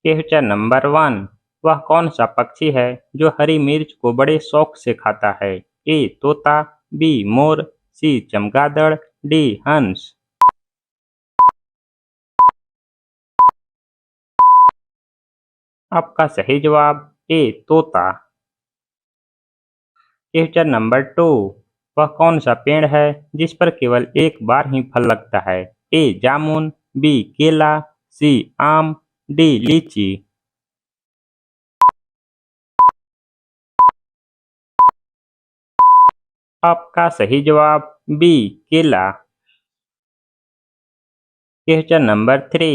Question number 1। वह कौन सा पक्षी है जो हरी मिर्च को बड़े शौक से खाता है? ए तोता, बी मोर, सी चमगादड़, डी हंस। आपका सही जवाब ए तोता। Question number 2। वह कौन सा पेड़ है जिस पर केवल एक बार ही फल लगता है? ए जामुन, बी केला, सी आम, डी लीची। आपका सही जवाब बी केला। Question number 3।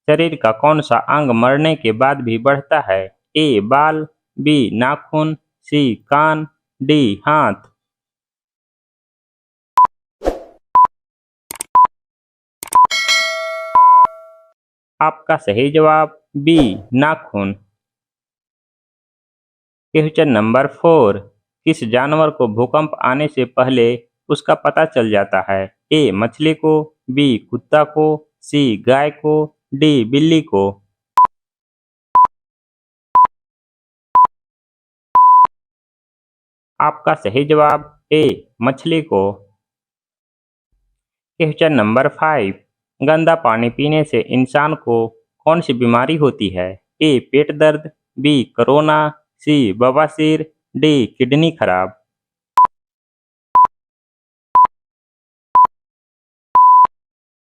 शरीर का कौन सा अंग मरने के बाद भी बढ़ता है? ए बाल, बी नाखून, सी कान, डी हाथ। आपका सही जवाब बी नाखून। Question number 4। किस जानवर को भूकंप आने से पहले उसका पता चल जाता है? ए मछली को, बी कुत्ता को, सी गाय को, डी बिल्ली को। आपका सही जवाब ए मछली को। Question number 5। गंदा पानी पीने से इंसान को कौन सी बीमारी होती है? ए पेट दर्द, बी कोरोना, सी बवासीर, डी किडनी खराब।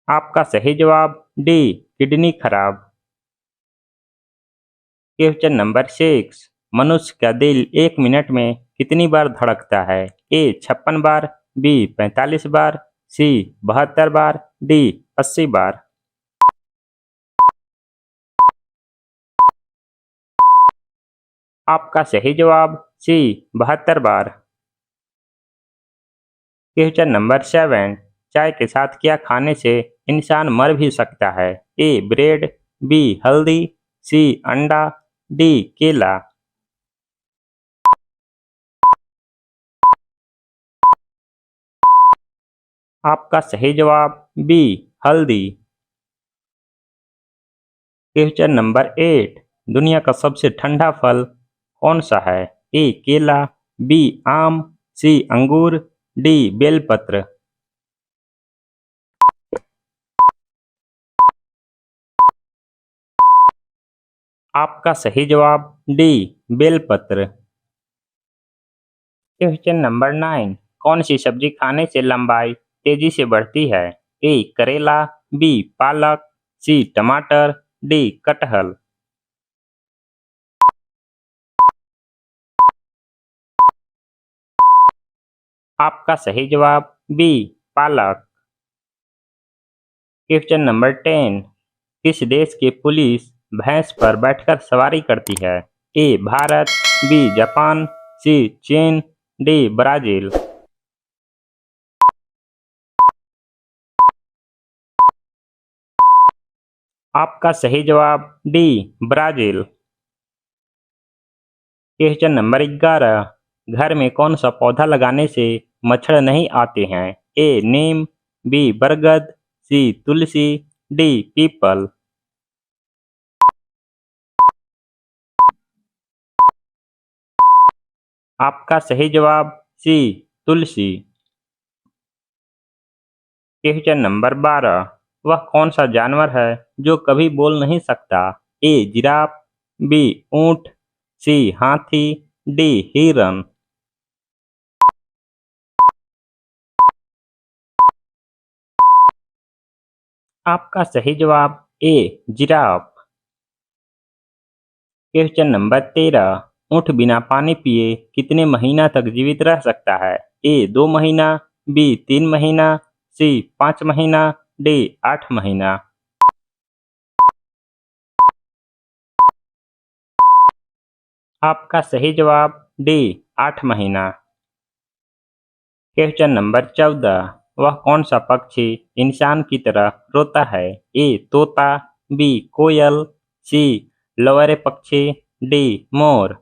आपका सही जवाब डी किडनी खराब। Question number 6। मनुष्य का दिल 1 मिनट में कितनी बार धड़कता है? ए 56 बार, बी 45 बार, सी 72 बार, डी 80 बार। आपका सही जवाब सी 72 बार। Question number 7। चाय के साथ क्या खाने से इंसान मर भी सकता है? ए ब्रेड, बी हल्दी, सी अंडा, डी केला। आपका सही जवाब बी हल्दी। Question number 8। दुनिया का सबसे ठंडा फल कौन सा है? ए केला, बी आम, सी अंगूर, डी बेलपत्र। आपका सही जवाब डी बेलपत्र। Question number 9। कौन सी सब्जी खाने से लंबाई तेजी से बढ़ती है? ए करेला, बी पालक, सी टमाटर, डी कटहल। आपका सही जवाब बी पालक। Question number 10। किस देश की पुलिस भैंस पर बैठकर सवारी करती है? ए भारत, बी जापान, सी चीन, डी ब्राजील। आपका सही जवाब डी ब्राजील। Question number 11। घर में कौन सा पौधा लगाने से मच्छर नहीं आते हैं? ए नीम, बी बरगद, सी तुलसी, डी पीपल। आपका सही जवाब सी तुलसी। Question number 12। वह कौन सा जानवर है जो कभी बोल नहीं सकता? ए जिराफ, बी ऊंट, सी हाथी, डी हिरन। आपका सही जवाब ए जिराफ। Question number 13। ऊंट बिना पानी पिए कितने महीना तक जीवित रह सकता है? ए 2 महीना, बी 3 महीना, सी 5 महीना, डी 8 महीना। आपका सही जवाब डी 8 महीना। Question number 14। वह कौन सा पक्षी इंसान की तरह रोता है? ए तोता, बी कोयल, सी लोअरे पक्षी, डी मोर।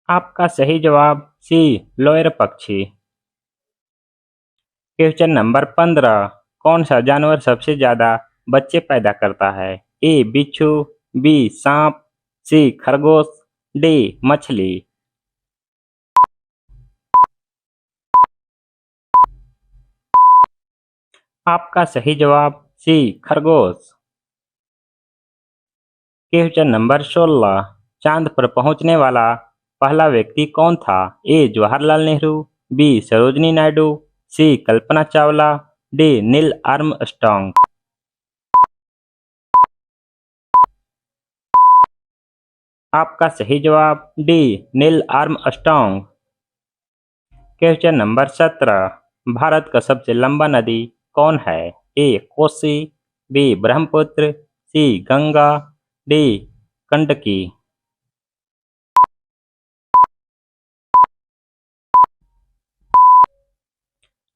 आपका सही जवाब सी लोअर पक्षी। Question number 15। कौन सा जानवर सबसे ज्यादा बच्चे पैदा करता है? ए बिच्छू, बी सांप, सी खरगोश, डी मछली। आपका सही जवाब सी खरगोश। Question number 16। चांद पर पहुंचने वाला पहला व्यक्ति कौन था? ए जवाहरलाल नेहरू, बी सरोजनी नायडू, सी Kalpana Chawla, D Neil Armstrong. आपका सही जवाब D Neil Armstrong. Question number 17। Bharat का सबसे लंबा नदी कौन है? ए कोसी, बी ब्रह्मपुत्र, सी गंगा, डी गंडकी।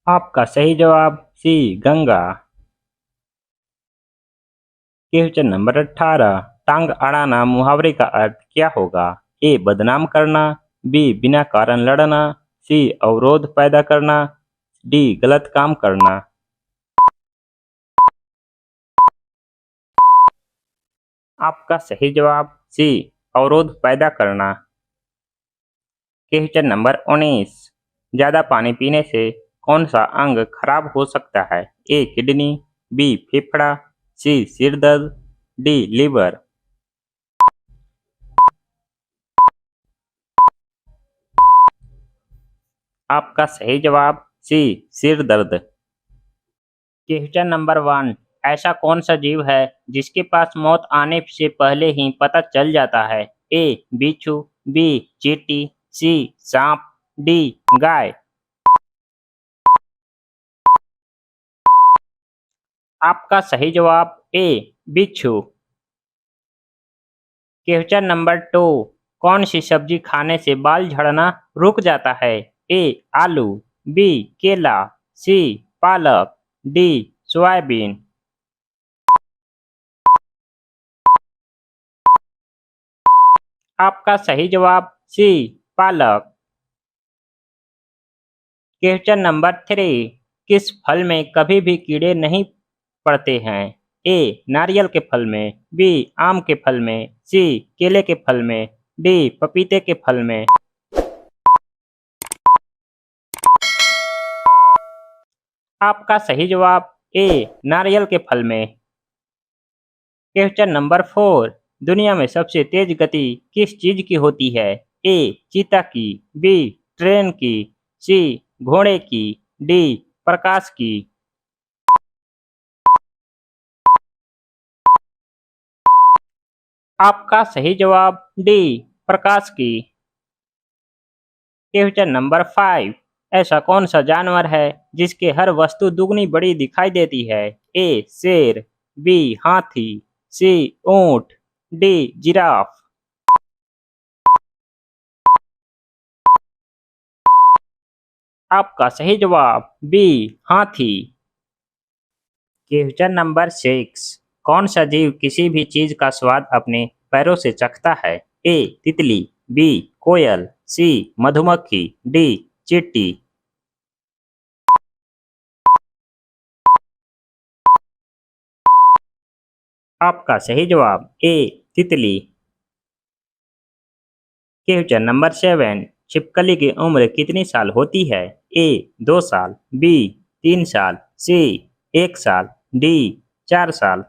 आपका सही जवाब सी गंगा। Question number 18। टांग अड़ाना मुहावरे का अर्थ क्या होगा? ए बदनाम करना, बी बिना कारण लड़ना, सी अवरोध पैदा करना, डी गलत काम करना। आपका सही जवाब सी अवरोध पैदा करना। Question number 19। ज्यादा पानी पीने से कौन सा अंग खराब हो सकता है? ए किडनी, बी फेफड़ा, सी सिर दर्द, डी लीवर। आपका सही जवाब सी सिर दर्द। Question number 1। ऐसा कौन सा जीव है जिसके पास मौत आने से पहले ही पता चल जाता है? ए बिच्छू, बी चींटी, सी सांप, डी गाय। आपका सही जवाब ए बिच्छू। Question number 2। कौन सी सब्जी खाने से बाल झड़ना रुक जाता है? ए आलू, बी केला, सी पालक, डी सोयाबीन। आपका सही जवाब सी पालक। Question number 3। किस फल में कभी भी कीड़े नहीं पड़ते हैं? ए नारियल के फल में, बी आम के फल में, सी केले के फल में, डी पपीते के फल में। आपका सही जवाब ए नारियल के फल में। Question number 4। दुनिया में सबसे तेज गति किस चीज की होती है? ए चीता की, बी ट्रेन की, सी घोड़े की, डी प्रकाश की। आपका सही जवाब डी प्रकाश की। Question number 5। ऐसा कौन सा जानवर है जिसके हर वस्तु दुगनी बड़ी दिखाई देती है? ए शेर, बी हाथी, सी ऊंट, डी जिराफ। आपका सही जवाब बी हाथी। Question number 6। कौन सा जीव किसी भी चीज का स्वाद अपने पैरों से चखता है? ए तितली, बी कोयल, सी मधुमक्खी, डी चींटी। आपका सही जवाब ए तितली। Question number 7। छिपकली की उम्र कितनी साल होती है? ए 2 साल, बी 3 साल, सी 1 साल, डी 4 साल।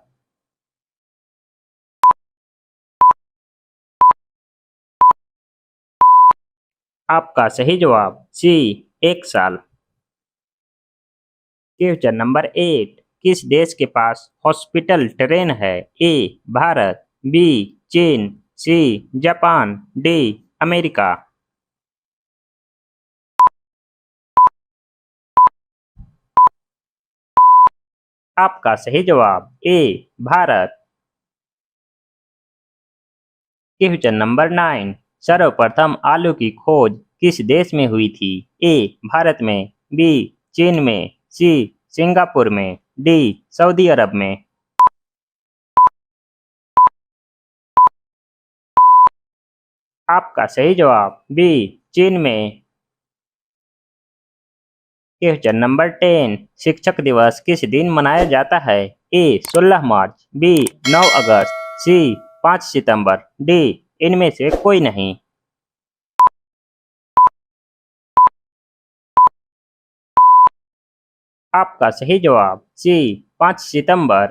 आपका सही जवाब सी 1 साल। Question number 8। किस देश के पास हॉस्पिटल ट्रेन है? ए भारत, बी चीन, सी जापान, डी अमेरिका। आपका सही जवाब ए भारत। Question number 9। सर्वप्रथम आलू की खोज किस देश में हुई थी? ए भारत में, बी चीन में, सी सिंगापुर में, डी सऊदी अरब में। आपका सही जवाब बी चीन में। क्वेश्चन नंबर 10 शिक्षक दिवस किस दिन मनाया जाता है? ए 16 मार्च, बी 9 अगस्त, सी 5 सितंबर, डी इनमें से कोई नहीं। आपका सही जवाब सी 5 सितंबर।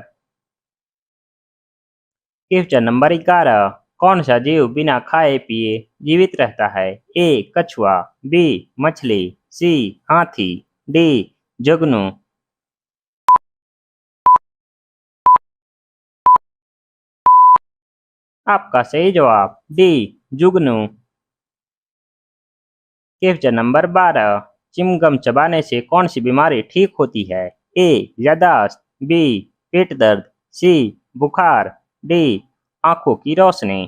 क्वेश्चन नंबर 11 कौन सा जीव बिना खाए पिए जीवित रहता है? ए कछुआ, बी मछली, सी हाथी, डी जुगनू। आपका सही जवाब डी जुगनू। क्वेश्चन नंबर 12 चिमगम चबाने से कौन सी बीमारी ठीक होती है? ए यादाश्त, बी पेट दर्द, सी बुखार, डी आंखों की रोशनी।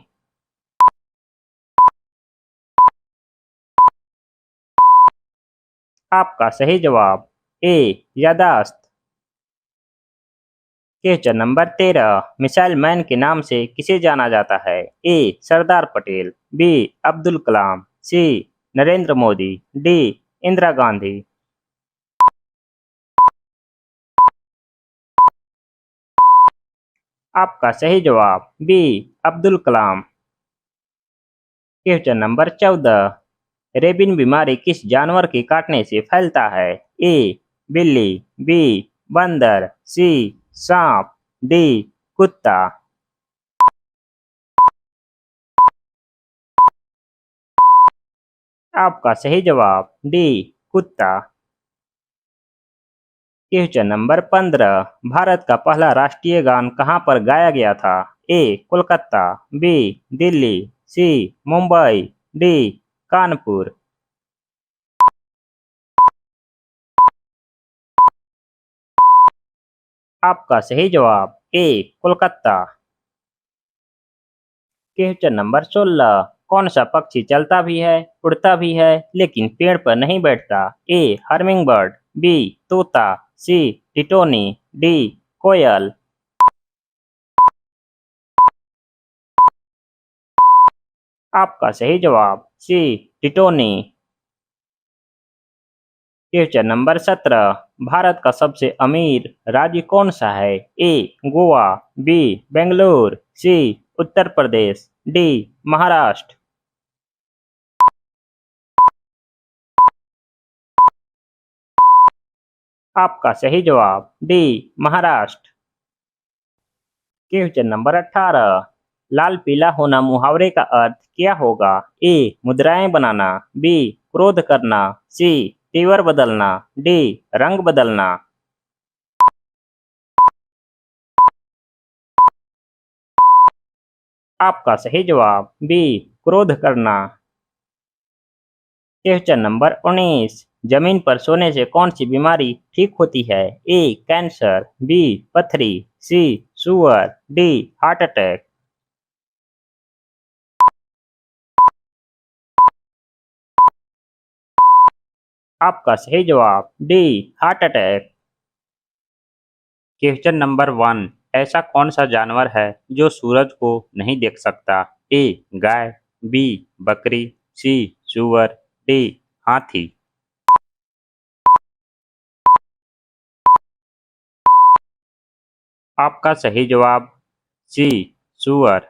आपका सही जवाब ए यादाश्त। क्वेश्चन नंबर 13 मिसाइल मैन के नाम से किसे जाना जाता है? ए सरदार पटेल, बी अब्दुल कलाम, सी नरेंद्र मोदी, डी इंदिरा गांधी। आपका सही जवाब B Abdul Kalam. Question number 14 रेबिन बीमारी किस जानवर के काटने से फैलता है? ए बिल्ली, बी बंदर, सी सांप, डी कुत्ता। आपका सही जवाब डी कुत्ता। क्वेश्चन नंबर 15 भारत का पहला राष्ट्रीय गान कहाँ पर गाया गया था? ए कोलकाता, बी दिल्ली, सी मुंबई, डी कानपुर। आपका सही जवाब ए कोलकाता। क्वेश्चन नंबर 16 कौन सा पक्षी चलता भी है उड़ता भी है लेकिन पेड़ पर नहीं बैठता? ए हर्मिंग बर्ड, बी तोता, सी टिटोनी, डी कोयल। आपका सही जवाब सी टिटोनी। क्वेश्चन नंबर 17 भारत का सबसे अमीर राज्य कौन सा है? ए गोवा, बी बेंगलोर, सी उत्तर प्रदेश, डी महाराष्ट्र। आपका सही जवाब डी महाराष्ट्र। क्वेश्चन नंबर 18 लाल पीला होना मुहावरे का अर्थ क्या होगा? ए मुद्राएं बनाना, बी क्रोध करना, सी तेवर बदलना, डी रंग बदलना। आपका सही जवाब बी क्रोध करना। क्वेश्चन नंबर 19 जमीन पर सोने से कौन सी बीमारी ठीक होती है? ए कैंसर, बी पथरी, सी शुगर, डी हार्ट अटैक। आपका सही जवाब D heart attack. Question number 1 ऐसा कौन सा जानवर है जो सूरज को नहीं देख सकता? ए गाय, बी बकरी, सी सुअर, डी हाथी। आपका सही जवाब सी सुअर।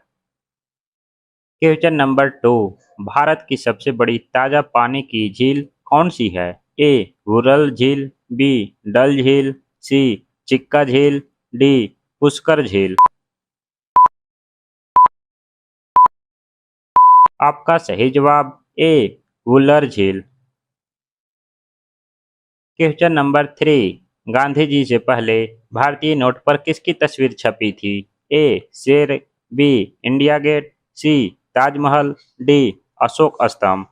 क्वेश्चन नंबर 2 भारत की सबसे बड़ी ताजा पानी की झील कौन सी है? ए घुरल झील, बी डल झील, सी चिक्का झील, डी पुष्कर झील। आपका सही जवाब ए वुलर झील। क्वेश्चन नंबर 3 गांधी जी से पहले भारतीय नोट पर किसकी तस्वीर छपी थी? ए शेर, बी इंडिया गेट, सी ताजमहल, डी अशोक स्तंभ।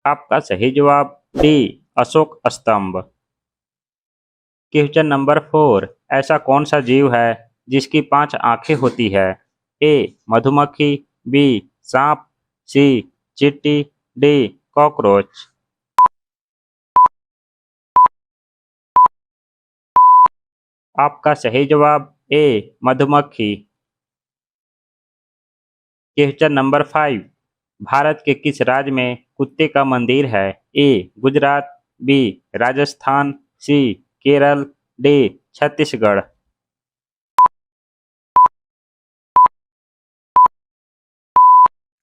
आपका सही जवाब डी अशोक स्तंभ। क्वेश्चन नंबर 4 ऐसा कौन सा जीव है जिसकी 5 आंखें होती है? ए मधुमक्खी, बी सांप, सी चींटी, डी कॉकरोच। आपका सही जवाब ए मधुमक्खी। क्वेश्चन नंबर 5 भारत के किस राज्य में कुत्ते का मंदिर है? ए गुजरात, बी राजस्थान, सी केरल, डी छत्तीसगढ़।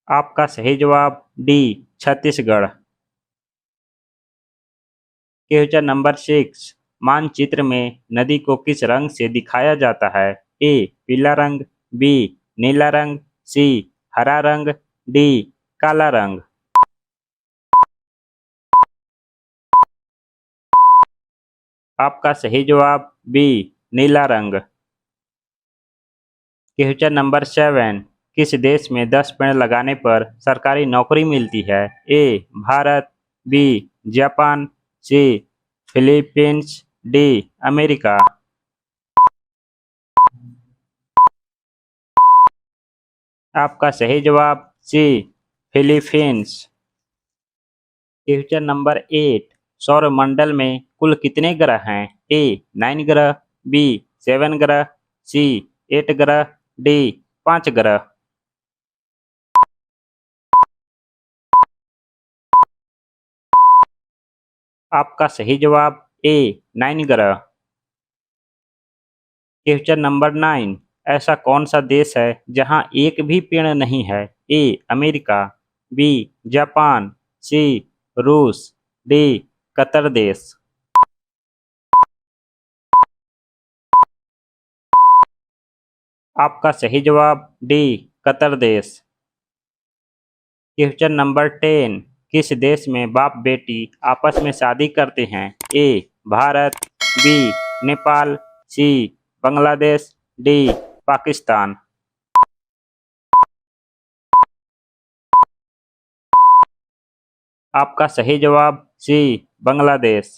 आपका सही जवाब डी छत्तीसगढ़। क्वेश्चन नंबर 6, मानचित्र में नदी को किस रंग से दिखाया जाता है? ए पीला रंग, बी नीला रंग, सी हरा रंग, डी काला रंग। आपका सही जवाब बी नीला रंग। क्वेश्चन नंबर 7, किस देश में 10 पेड़ लगाने पर सरकारी नौकरी मिलती है? A Bharat, B Japan, C Philippines, D America. आपका सही जवाब सी फिलीपींस। क्वेश्चन नंबर 8, सौरमंडल में कुल कितने ग्रह हैं? ए 9 ग्रह, बी 7 ग्रह, सी 8 ग्रह, डी 5 ग्रह। आपका सही जवाब ए 9 ग्रह। क्वेश्चन नंबर 9, ऐसा कौन सा देश है जहां एक भी पेड़ नहीं है? ए अमेरिका, बी जापान, सी रूस, डी कतर देश। आपका सही जवाब डी कतर देश। क्वेश्चन नंबर 10, किस देश में बाप बेटी आपस में शादी करते हैं? A Bharat, B Nepal, C Bangladesh, D Pakistan. आपका सही जवाब सी बांग्लादेश।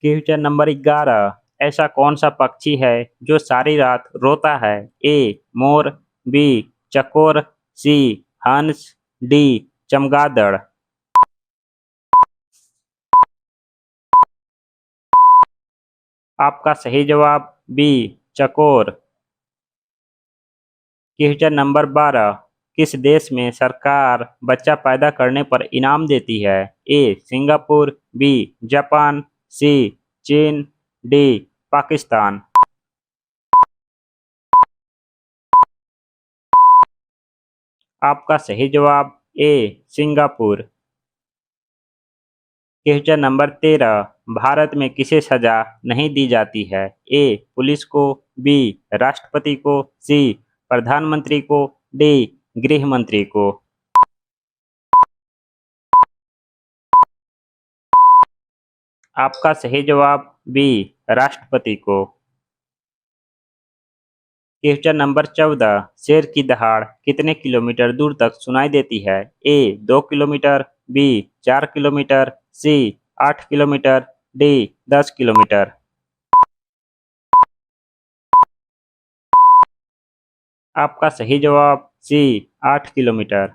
क्वेश्चन नंबर 11, ऐसा कौन सा पक्षी है जो सारी रात रोता है? ए मोर, बी चकोर, सी हंस, डी चमगादड़। आपका सही जवाब बी चकोर। क्वेश्चन नंबर 12, किस देश में सरकार बच्चा पैदा करने पर इनाम देती है? ए सिंगापुर, बी जापान, सी चीन, डी पाकिस्तान। आपका सही जवाब ए सिंगापुर। क्वेश्चन नंबर 13, भारत में किसे सजा नहीं दी जाती है? ए पुलिस को, बी राष्ट्रपति को, सी प्रधानमंत्री को, डी गृह मंत्री को। आपका सही जवाब बी राष्ट्रपति को। क्वेश्चन नंबर 14, शेर की दहाड़ कितने किलोमीटर दूर तक सुनाई देती है? ए 2 किलोमीटर, बी 4 किलोमीटर, सी 8 किलोमीटर, डी 10 किलोमीटर। आपका सही जवाब सी 8 किलोमीटर।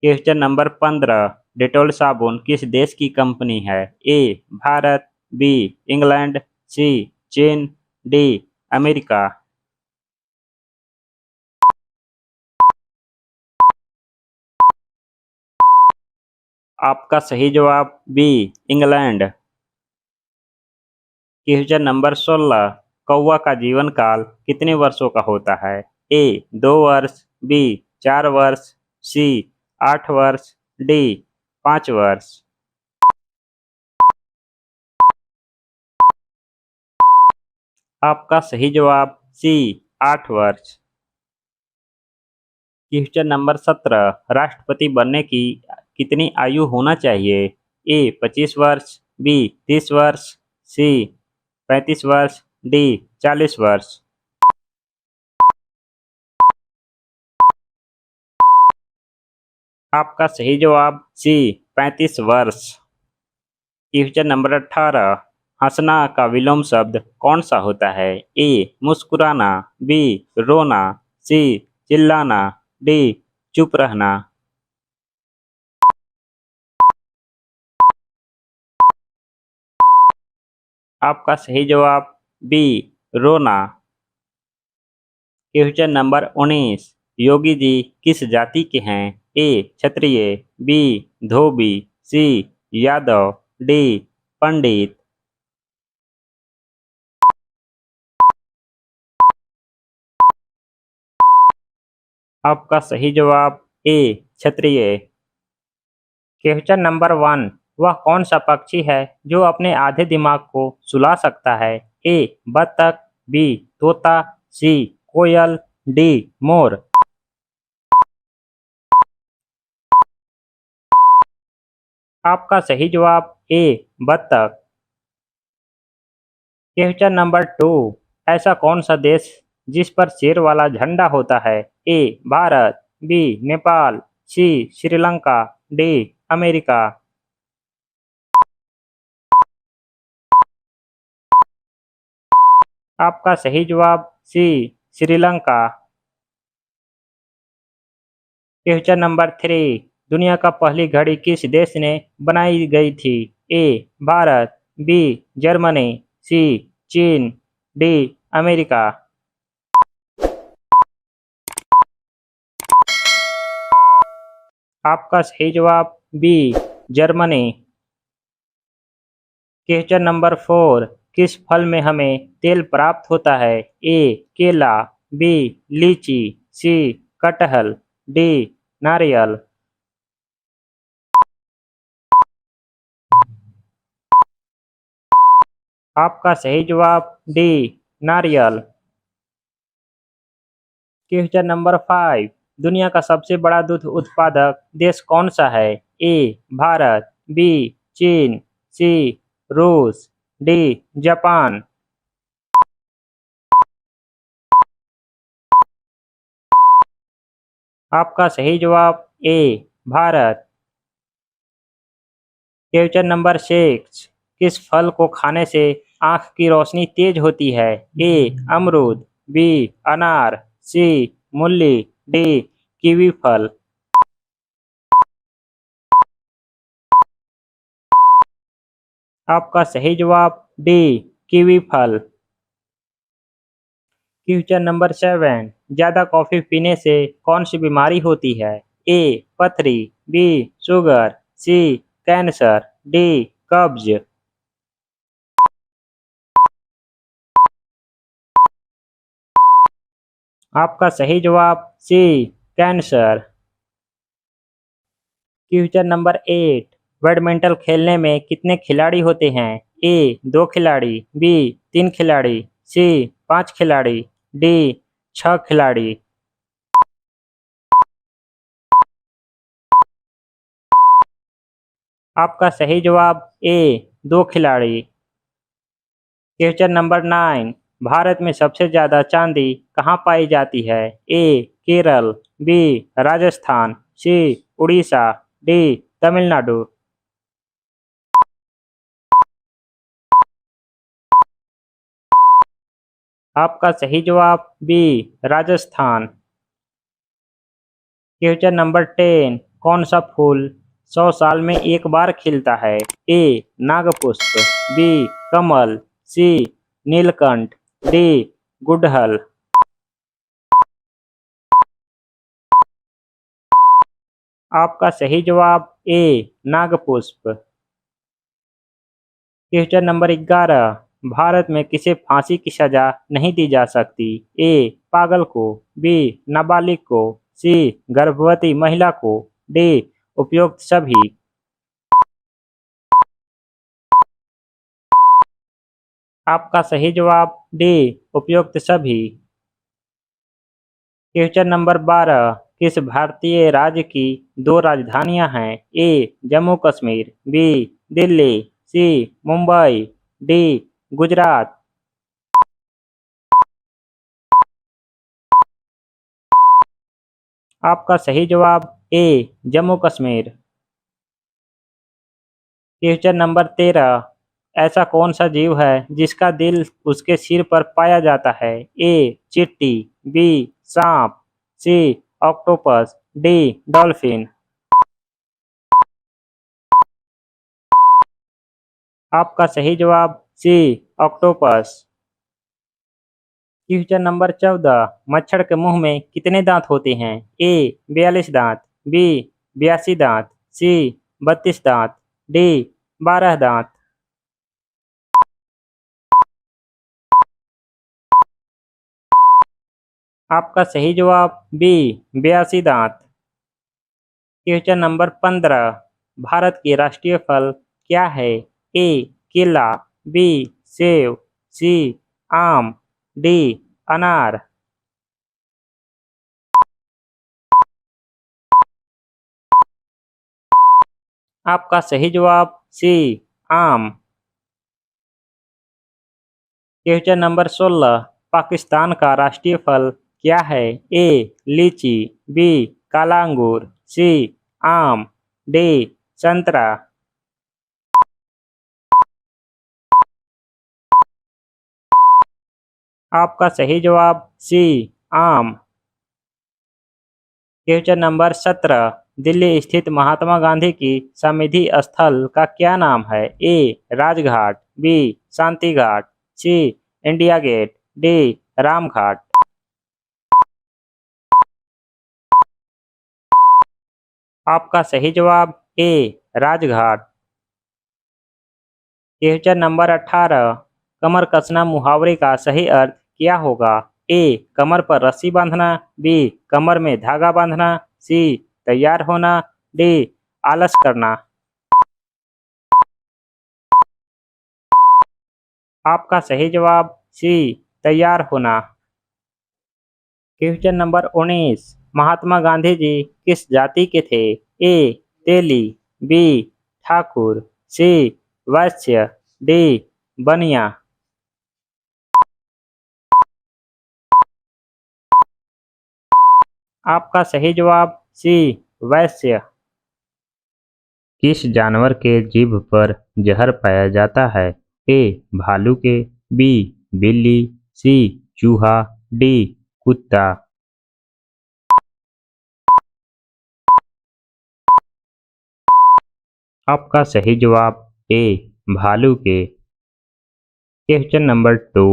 क्वेश्चन नंबर 15, डेटॉल साबुन किस देश की कंपनी है? ए भारत, बी इंग्लैंड, सी चीन, डी अमेरिका। आपका सही जवाब बी इंग्लैंड। क्वेश्चन नंबर 16, कौवा का जीवन काल कितने वर्षों का होता है? ए 2 वर्ष, बी 4 वर्ष, सी 8 वर्ष, डी 5 वर्ष। आपका सही जवाब सी 8 वर्ष। क्वेश्चन नंबर 17, राष्ट्रपति बनने की कितनी आयु होना चाहिए? ए 25 वर्ष, बी 30 वर्ष, सी 35 वर्ष, डी 40 वर्ष। आपका सही जवाब सी 35 वर्ष। क्वेश्चन नंबर 18, हंसना का विलोम शब्द कौन सा होता है? ए मुस्कुराना, बी रोना, सी चिल्लाना, डी चुप रहना। आपका सही जवाब बी रोना। क्वेश्चन नंबर 19, योगी जी किस जाति के हैं? ए क्षत्रिय, बी धोबी, सी यादव, डी पंडित। आपका सही जवाब ए क्षत्रिय। क्वेश्चन नंबर 1, वह कौन सा पक्षी है जो अपने आधे दिमाग को सुला सकता है? ए बतख, बी तोता, सी कोयल, डी मोर। आपका सही जवाब ए बतख। क्वेश्चन नंबर 2, ऐसा कौन सा देश जिस पर शेर वाला झंडा होता है? A Bharat, B Nepal, C Sri Lanka, D America. आपका सही जवाब सी श्रीलंका। क्वेश्चन नंबर 3, दुनिया का पहली घड़ी किस देश ने बनाई गई थी? ए भारत, बी जर्मनी, सी चीन, डी अमेरिका। आपका सही जवाब बी जर्मनी। क्वेश्चन नंबर 4, किस फल में हमें तेल प्राप्त होता है? ए केला, बी लीची, सी कटहल, डी नारियल। आपका सही जवाब डी नारियल। क्वेश्चन नंबर 5, दुनिया का सबसे बड़ा दूध उत्पादक देश कौन सा है? ए भारत, बी चीन, सी रूस, डी जापान। आपका सही जवाब ए भारत। क्वेश्चन नंबर 6, किस फल को खाने से आँख की रोशनी तेज होती है? ए अमरूद, बी अनार, सी मूली, डी कीवी फल। आपका सही जवाब डी कीवी फल। क्वेश्चन नंबर 7, ज़्यादा कॉफ़ी पीने से कौन सी बीमारी होती है? ए पथरी, बी शुगर, सी कैंसर, डी कब्ज। आपका सही जवाब सी कैंसर। क्वेश्चन नंबर 8, बैडमिंटन खेलने में कितने खिलाड़ी होते हैं? ए 2 खिलाड़ी, बी 3 खिलाड़ी, सी 5 खिलाड़ी, डी 6 खिलाड़ी। आपका सही जवाब ए 2 खिलाड़ी। क्वेश्चन नंबर 9, भारत में सबसे ज़्यादा चांदी कहाँ पाई जाती है? A Kerala, B Rajasthan, C Orissa, D Tamil Nadu. आपका सही जवाब बी राजस्थान। क्वेश्चन नंबर 10, कौन सा फूल 100 साल में एक बार खिलता है? ए नागपुष्प, बी कमल, सी नीलकंठ, डी गुड़हल। आपका सही जवाब ए नागपुष्प। क्वेश्चन नंबर 11, भारत में किसे फांसी की सजा नहीं दी जा सकती? ए पागल को, बी नाबालिग को, सी गर्भवती महिला को, डी उपयुक्त सभी। आपका सही जवाब डी उपयुक्त सभी। क्वेश्चन नंबर 12, किस भारतीय राज्य की 2 राजधानियां हैं? ए जम्मू कश्मीर, बी दिल्ली, सी मुंबई, डी गुजरात। आपका सही जवाब ए जम्मू कश्मीर। क्वेश्चन नंबर 13, ऐसा कौन सा जीव है जिसका दिल उसके सिर पर पाया जाता है? ए चींटी, बी सांप, सी ऑक्टोपस, डी डॉल्फिन। आपका सही जवाब सी ऑक्टोपस। क्वेश्चन नंबर 14, मच्छर के मुंह में कितने दांत होते हैं? ए 42 दांत, बी 82 दांत, सी 32 दांत, डी 12 दांत। आपका सही जवाब बी 82 दांत। क्वेश्चन नंबर 15, भारत के राष्ट्रीय फल क्या है? ए केला, बी सेब, सी आम, डी अनार। आपका सही जवाब सी आम। क्वेश्चन नंबर 16, पाकिस्तान का राष्ट्रीय फल क्या है? ए लीची, बी काला अंगूर, सी आम, डी संतरा। आपका सही जवाब सी आम। क्वेश्चन नंबर 17, दिल्ली स्थित महात्मा गांधी की समाधि स्थल का क्या नाम है? ए राजघाट, बी शांति घाट, सी इंडिया गेट, डी रामघाट। आपका सही जवाब ए राजघाट। क्वेश्चन नंबर 18, कमर कसना मुहावरे का सही अर्थ क्या होगा? ए कमर पर रस्सी बांधना, बी कमर में धागा बांधना, सी तैयार होना, डी आलस करना। आपका सही जवाब सी तैयार होना। क्वेश्चन नंबर 19, महात्मा गांधी जी किस जाति के थे? ए तेली, बी ठाकुर, सी वैश्य, डी बनिया। आपका सही जवाब सी वैश्य। किस जानवर के जीभ पर जहर पाया जाता है? ए भालू के, बी बिल्ली, सी चूहा, डी कुत्ता। आपका सही जवाब ए भालू के। क्वेश्चन नंबर 2,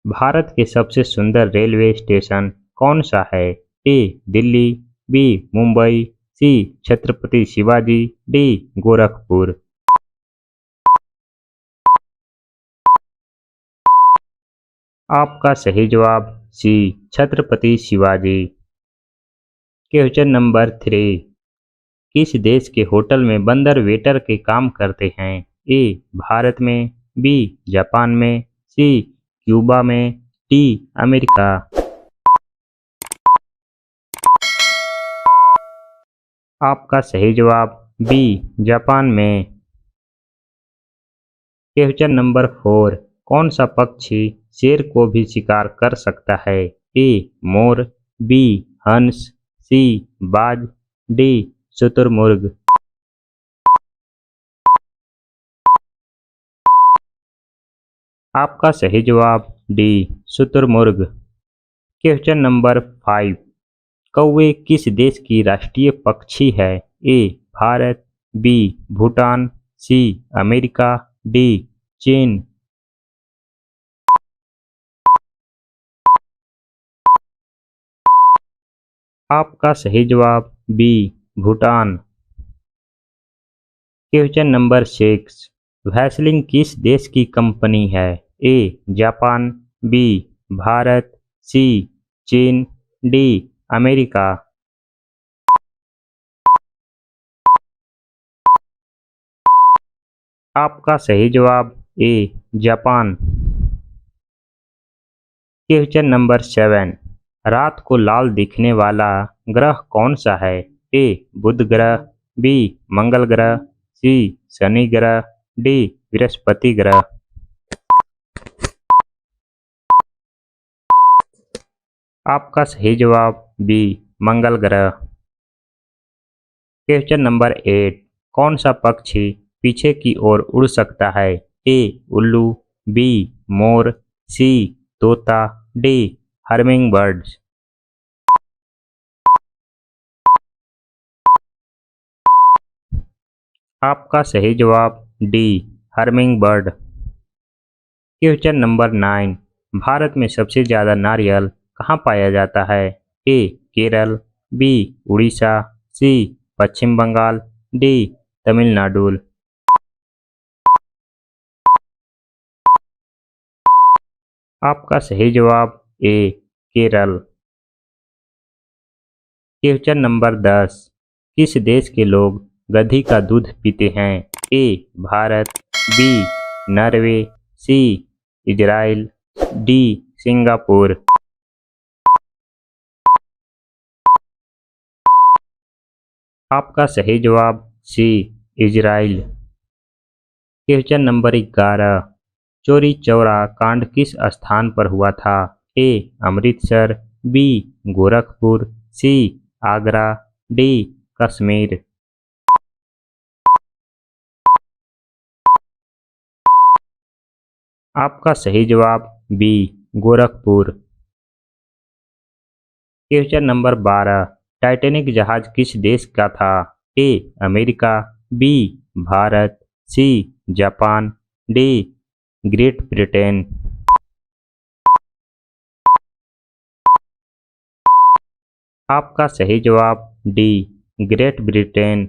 भारत के सबसे सुंदर रेलवे स्टेशन कौन सा है? ए दिल्ली, बी मुंबई, सी छत्रपति शिवाजी, डी गोरखपुर। आपका सही जवाब सी छत्रपति शिवाजी। क्वेश्चन नंबर 3, किस देश के होटल में बंदर वेटर के काम करते हैं? ए भारत में, बी जापान में, सी क्यूबा में, डी अमेरिका। आपका सही जवाब बी जापान में। क्वेश्चन नंबर 4, कौन सा पक्षी शेर को भी शिकार कर सकता है? ए मोर, बी हंस, सी बाज, डी शुतुरमुर्ग। आपका सही जवाब डी शुतुरमुर्ग। क्वेश्चन नंबर 5, कौवे किस देश की राष्ट्रीय पक्षी है? A Bharat, B Bhutan, C America, D चीन। आपका सही जवाब B Bhutan. Question number 6, Vaseline किस देश की कंपनी है? A Japan, B Bharat, C चीन, डी अमेरिका। आपका सही जवाब ए जापान। क्वेश्चन नंबर 7, रात को लाल दिखने वाला ग्रह कौन सा है? ए बुध ग्रह, बी मंगल ग्रह, सी शनि ग्रह, डी बृहस्पति ग्रह। आपका सही जवाब बी मंगल ग्रह। क्वेश्चन नंबर 8, कौन सा पक्षी पीछे की ओर उड़ सकता है? ए उल्लू, बी मोर, सी तोता, डी हर्मिंग बर्ड्स। आपका सही जवाब D hummingbird. Question number 9, Bharat में सबसे ज़्यादा नारियल कहाँ पाया जाता है? A Kerala, B Orissa, C Paschim Bengal, D Tamil Nadu. आपका सही जवाब ए केरल। Question number 10। किस देश के लोग गधी का दूध पीते हैं? A Bharat, B Norway, C Israel, D Singapore. आपका सही जवाब सी इजराइल। Question number 11। चोरी चौरा कांड किस स्थान पर हुआ था? A Amritsar, B Gorakhpur, C Agra, D Kashmir. आपका सही जवाब B Gorakhpur. Question number 12। Titanic जहाज किस देश का था? A America, B Bharat, C Japan, D Great Britain. आपका सही जवाब D Great Britain.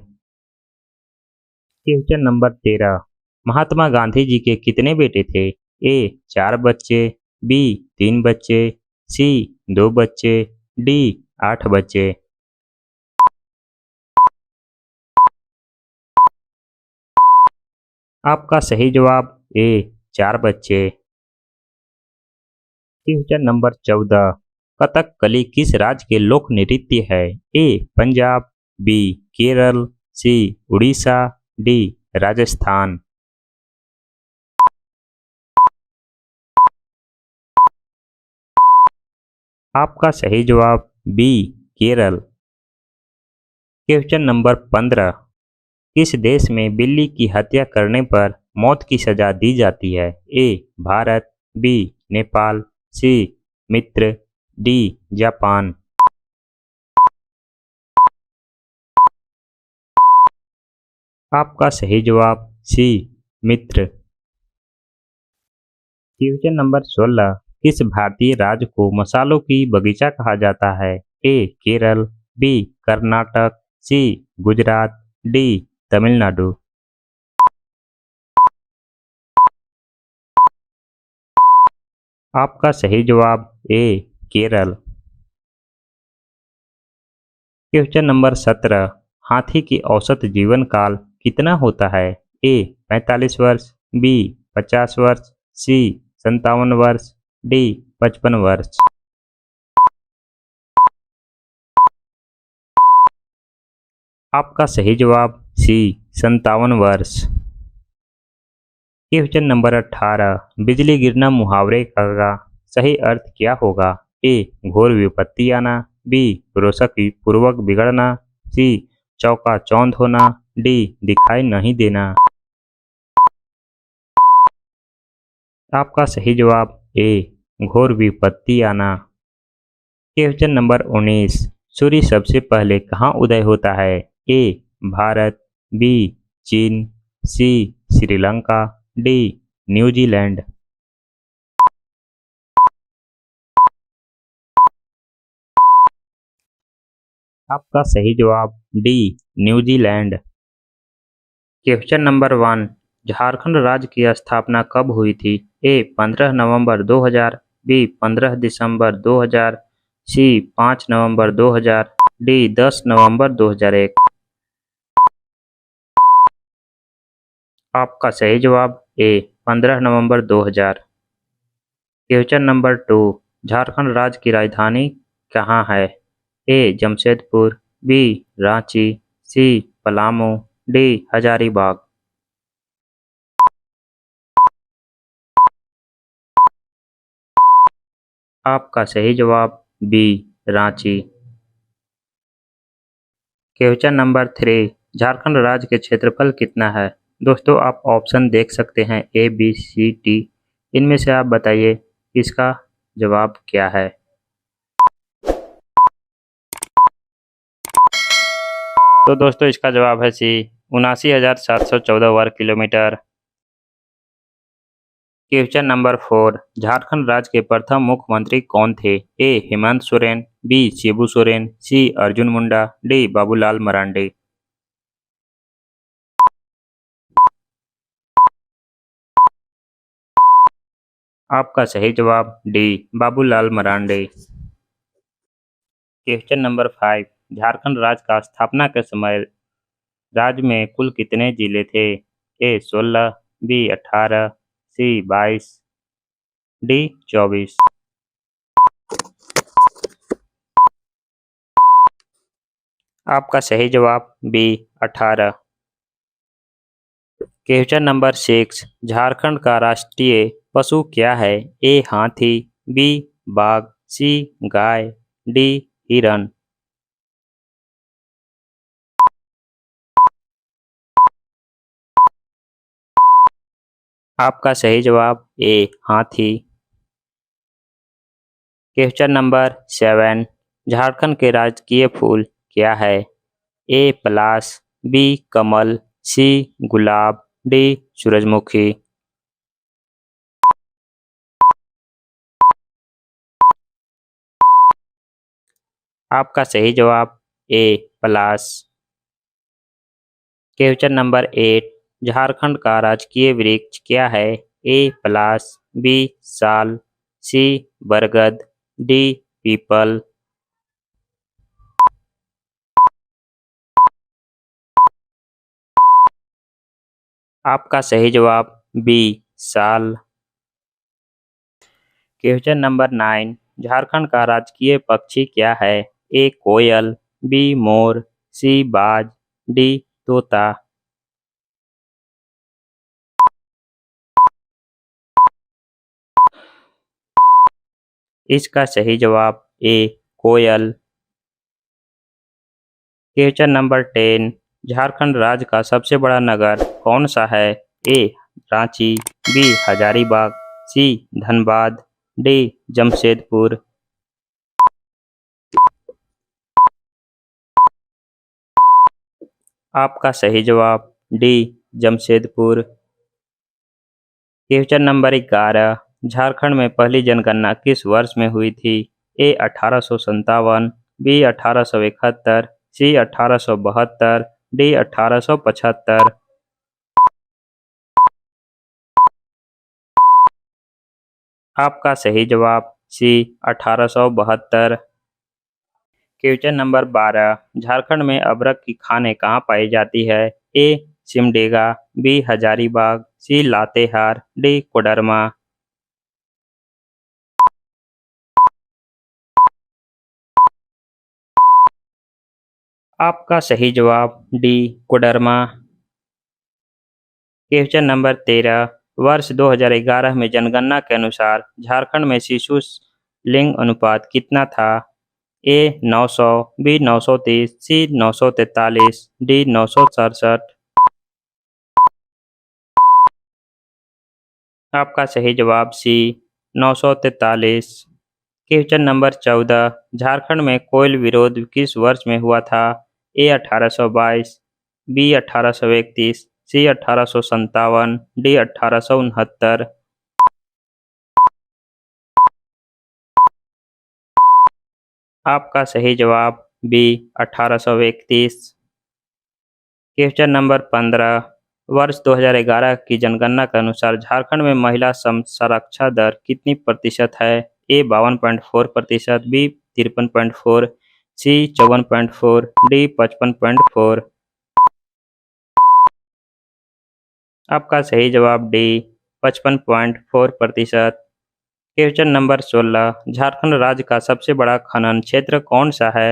Question number 13। Mahatma Gandhi ji के कितने बेटे थे? ए 4 बच्चे, बी 3 बच्चे, सी 2 बच्चे, डी 8 बच्चे। आपका सही जवाब ए 4 बच्चे। Question number 14। कथकली किस राज्य के लोक नृत्य है? ए पंजाब, बी केरल, सी उड़ीसा, डी राजस्थान। आपका सही जवाब बी केरल। Question number 15। किस देश में बिल्ली की हत्या करने पर मौत की सजा दी जाती है? ए भारत, बी नेपाल, सी मिस्र, डी जापान। आपका सही जवाब सी मिस्र। Question number 16। किस भारतीय राज्य को मसालों की बगीचा कहा जाता है? A Kerala, B Karnataka, C Gujarat, D Tamil Nadu. आपका सही जवाब ए केरल। Question number 17। हाथी की औसत जीवन काल कितना होता है? ए 45 वर्ष, बी 50 वर्ष, सी 57 वर्ष, डी 55 वर्ष। आपका सही जवाब सी 57 वर्ष। Question number 18। बिजली गिरना मुहावरे का सही अर्थ क्या होगा? ए घोर विपत्ति आना, बी रोशक पूर्वक बिगड़ना, सी चौका चौंध होना, डी दिखाई नहीं देना। आपका सही जवाब ए घोर विपत्ति आना। Question number 19। सूर्य सबसे पहले कहाँ उदय होता है? ए भारत, बी चीन, सी श्रीलंका, डी न्यूजीलैंड। आपका सही जवाब D New Zealand. Question number 1। Jharkhand राज्य की स्थापना कब हुई थी? ए 15 नवंबर 2000, बी 15 दिसंबर 2000, सी 5 नवंबर 2000, डी 10 नवंबर 2001। आपका सही जवाब ए 15 नवंबर 2000। Question number 2। झारखंड राज्य की राजधानी कहाँ है? A Jamshedpur, B Ranchi, C Palamu, D Hazaribagh. आपका सही जवाब B Ranchi. Question number 3। Jharkhand राज्य के क्षेत्रफल कितना है? दोस्तों आप ऑप्शन देख सकते हैं ए बी सी डी। इनमें से आप बताइए इसका जवाब क्या है? तो दोस्तों इसका जवाब है सी 79,714 वर्ग किलोमीटर। क्वेश्चन नंबर 4, झारखंड राज्य के प्रथम मुख्यमंत्री कौन थे? ए हेमंत सोरेन, बी शिबू सोरेन, सी अर्जुन मुंडा, डी बाबूलाल मरांडी। आपका सही जवाब D Babulal Marandi. Question number 5, Jharkhand राज्य का स्थापना के समय राज्य में कुल कितने जिले थे? ए 16, बी 18, सी 22, डी 24। आपका सही जवाब बी 18। क्वेश्चन नंबर 6, झारखंड का राष्ट्रीय पशु क्या है? ए हाथी, बी बाघ, सी गाय, डी हिरन। आपका सही जवाब ए हाथी। क्वेश्चन नंबर 7, झारखंड के राजकीय फूल क्या है? ए पलाश, बी कमल, सी गुलाब, डी सूरजमुखी। आपका सही जवाब ए पलाश। क्वेश्चन नंबर 8, झारखंड का राजकीय वृक्ष क्या है? ए पलाश, बी साल, सी बरगद, डी पीपल। आपका सही जवाब बी साल। क्वेश्चन नंबर 9, झारखंड का राजकीय पक्षी क्या है? ए कोयल, बी मोर, सी बाज, डी तोता। इसका सही जवाब ए कोयल। क्वेश्चन नंबर 10, झारखंड राज्य का सबसे बड़ा नगर कौन सा है? ए रांची, बी हजारीबाग, सी धनबाद, डी जमशेदपुर। आपका सही जवाब D Jamshedpur. Question number 11, Jharkhand में पहली जनगणना किस वर्ष में हुई थी? ए 1857, बी 1871, सी 1872, डी 1875। आपका सही जवाब सी 1872। क्वेश्चन नंबर 12, झारखंड में अबरख की खानें कहाँ पाई जाती है? ए सिमडेगा, बी हजारीबाग, सी लातेहार, डी कोडरमा। आपका सही जवाब डी कोडरमा। क्वेश्चन नंबर 13, वर्ष 2011 में जनगणना के अनुसार झारखंड में शिशु लिंग अनुपात कितना था? ए 900, बी 930, सी 943, डी 967। आपका सही जवाब सी 943। क्वेश्चन नंबर 14, झारखंड में कोयल विरोध किस वर्ष में हुआ था? ए 1822, बी 1831, सी 1857, डी 1869। आपका सही जवाब बी 1831। क्वेश्चन नंबर 15, वर्ष 2011 की जनगणना के अनुसार झारखंड में महिला साक्षरता दर कितनी प्रतिशत है? ए 52.4%, बी 53.4, सी 54.4, डी 55.4। आपका सही जवाब डी 55.4%। क्वेश्चन नंबर 16, झारखंड राज्य का सबसे बड़ा खनन क्षेत्र कौन सा है?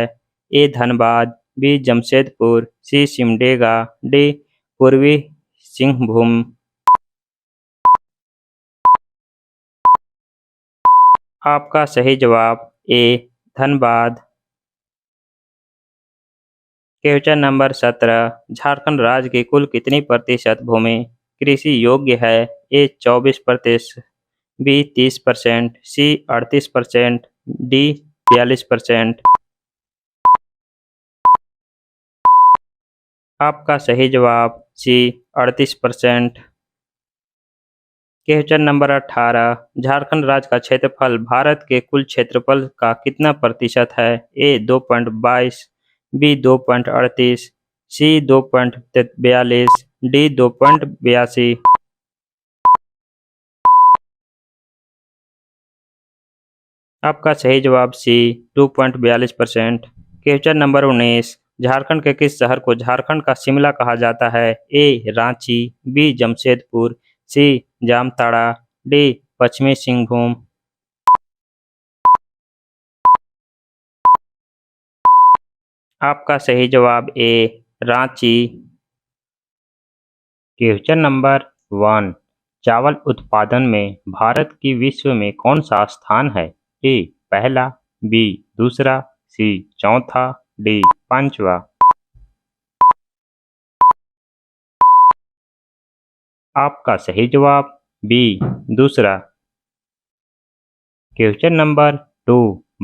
ए धनबाद, बी जमशेदपुर, सी सिमडेगा, डी पूर्वी सिंहभूम। आपका सही जवाब ए धनबाद। क्वेश्चन नंबर 17, झारखंड राज्य की कुल कितनी प्रतिशत भूमि कृषि योग्य है? ए 24%, बी 30%, सी 38%, डी 42%। आपका सही जवाब सी 38%। क्वेश्चन नंबर 18 झारखंड राज्य का क्षेत्रफल भारत के कुल क्षेत्रफल का कितना प्रतिशत है? ए 2.22, बी 2.38, सी 2.42, डी 2.82। आपका सही जवाब सी 2.42%। क्वेश्चन नंबर 19 झारखंड के किस शहर को झारखंड का शिमला कहा जाता है? ए रांची, बी जमशेदपुर, सी जामताड़ा, डी पश्चिमी सिंहभूम। आपका सही जवाब ए रांची। क्वेश्चन नंबर 1 चावल उत्पादन में भारत की विश्व में कौन सा स्थान है? ए पहला, बी दूसरा, सी चौथा, डी पांचवा। आपका सही जवाब बी दूसरा। क्वेश्चन नंबर 2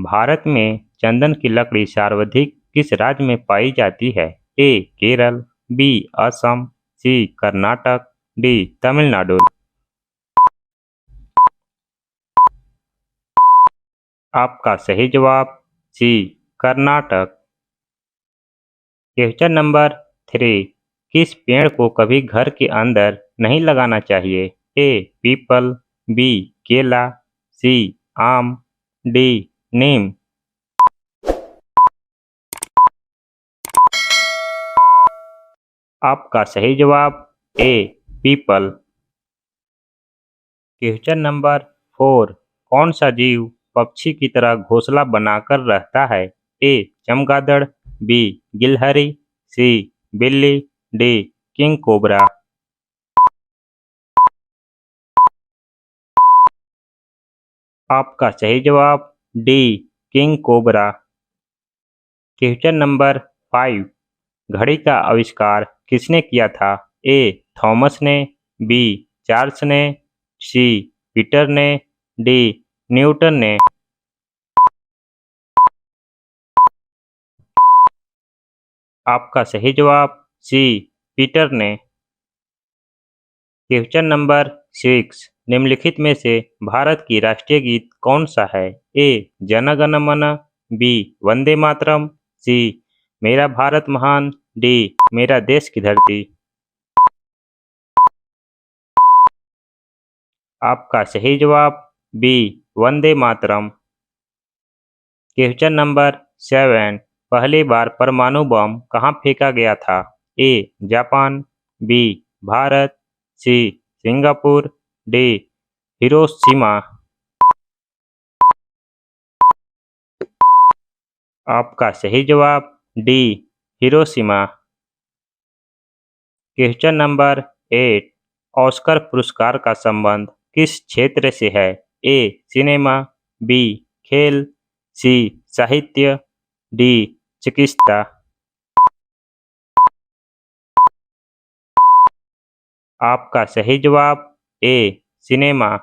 भारत में चंदन की लकड़ी सर्वाधिक किस राज्य में पाई जाती है? A Kerala, B Assam, C Karnataka, D Tamil Nadu. आपका सही जवाब सी कर्नाटक। क्वेश्चन नंबर 3 किस पेड़ को कभी घर के अंदर नहीं लगाना चाहिए? ए पीपल, बी केला, सी आम, डी नीम। आपका सही जवाब ए पीपल। क्वेश्चन नंबर 4 कौन सा जीव पक्षी की तरह घोंसला बनाकर रहता है? ए चमगादड़, बी गिलहरी, सी बिल्ली, डी किंग कोबरा। आपका सही जवाब D king cobra. Question number 5 घड़ी का आविष्कार किसने किया था? ए थॉमस ने, बी चार्ल्स ने, सी पीटर ने, डी न्यूटन ने। आपका सही जवाब सी पीटर ने। क्वेश्चन नंबर 6 निम्नलिखित में से भारत की राष्ट्रीय गीत कौन सा है? ए जन गण मन, बी वंदे मातरम, सी मेरा भारत महान, डी मेरा देश की धरती। आपका सही जवाब B Vande Mataram. Question number 7 पहली बार परमाणु बम कहाँ फेंका गया था? A Japan, B Bharat, C Singapore, D Hiroshima. आपका सही जवाब D Hiroshima. Question number 8 Oscar पुरस्कार का संबंध किस क्षेत्र से है? ए सिनेमा, बी खेल, सी साहित्य, डी चिकित्सा। आपका सही जवाब A cinema.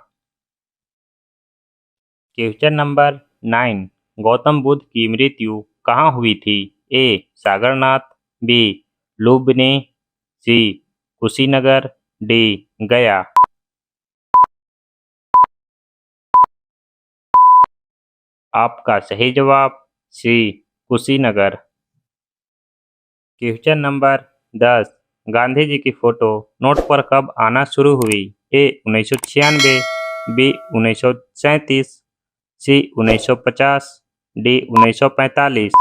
Question number 9 Gautam Buddha की मृत्यु कहाँ हुई थी? A Sagarnath, B Lumbini, C Kushinagar, D Gaya. आपका सही जवाब C Kushinagar. Question number 10 Gandhi ji की फोटो नोट पर कब आना शुरू हुई? A 1996, B 1937, C 1950, D 1945।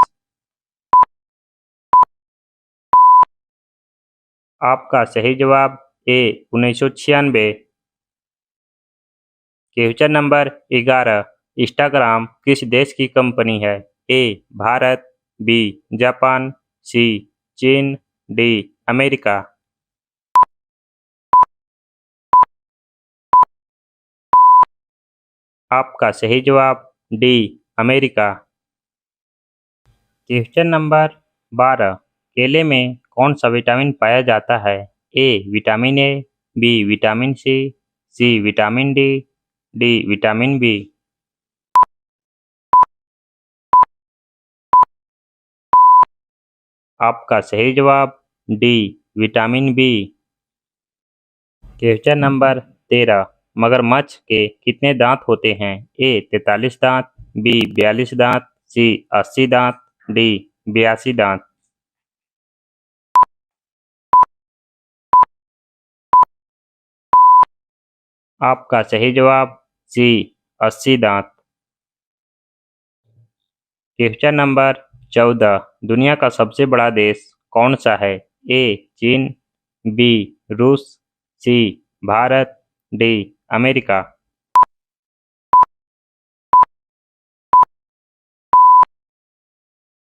आपका सही जवाब ए 1996। क्वेश्चन नंबर 11 इंस्टाग्राम किस देश की कंपनी है? ए भारत, बी जापान, सी चीन, डी अमेरिका। आपका सही जवाब डी अमेरिका। क्वेश्चन नंबर 12 केले में कौन सा विटामिन पाया जाता है? A vitamin A, B vitamin C vitamin D, D vitamin B. आपका सही जवाब D vitamin B. Question number 13 मगरमच्छ के कितने दांत होते हैं? ए 43 दांत, बी 42 दांत, सी 80 दांत, डी 82 दांत। आपका सही जवाब सी 80 दांत। क्वेश्चन नंबर 14, दुनिया का सबसे बड़ा देश कौन सा है? ए चीन, बी रूस, सी भारत, डी अमेरिका।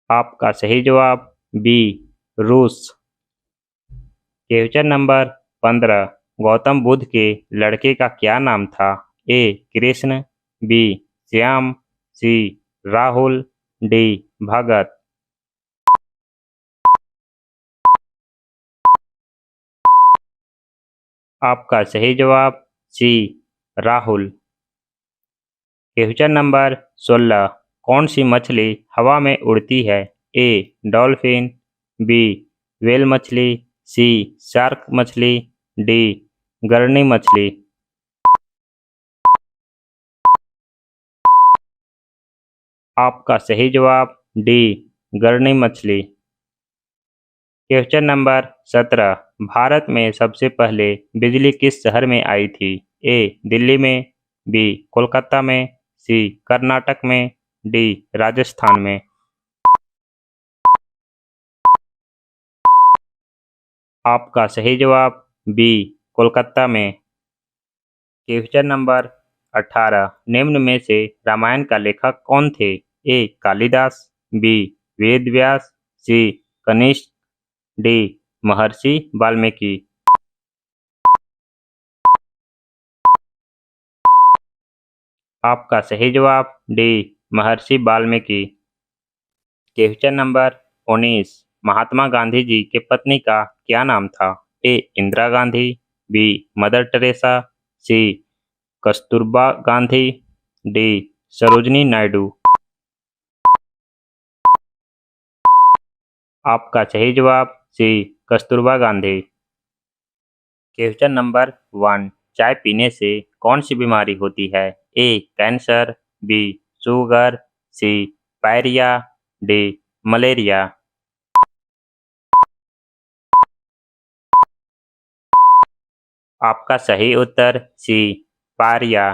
आपका सही जवाब बी रूस। क्वेश्चन नंबर 15, गौतम बुद्ध के लड़के का क्या नाम था? ए कृष्ण, बी श्याम, सी राहुल, डी भगत। आपका सही जवाब सी राहुल। क्वेश्चन नंबर 16, कौन सी मछली हवा में उड़ती है? ए डॉल्फिन, बी व्हेल मछली, सी शार्क मछली, डी गरनी मछली। आपका सही जवाब डी गरनी मछली। क्वेश्चन नंबर 17, भारत में सबसे पहले बिजली किस शहर में आई थी? ए दिल्ली में, बी कोलकाता में, सी कर्नाटक में, डी राजस्थान में। आपका सही जवाब बी कोलकाता में। क्वेश्चन नंबर 18, निम्न में से रामायण का लेखक कौन थे? A Kalidas, B Ved Vyas, C Kanishka, D Maharshi Valmiki. आपका सही जवाब D Maharshi Valmiki. Question number 19, Mahatma Gandhi ji के पत्नी का क्या नाम था? A Indira Gandhi, B Mother Teresa, C Kasturba Gandhi, D Sarojini Naidu. आपका सही जवाब C Kasturba Gandhi. Question number 1, चाय पीने से कौन सी बीमारी होती है? A cancer, B sugar, C pyorrhoea, D malaria. आपका सही उत्तर सी पायरिया।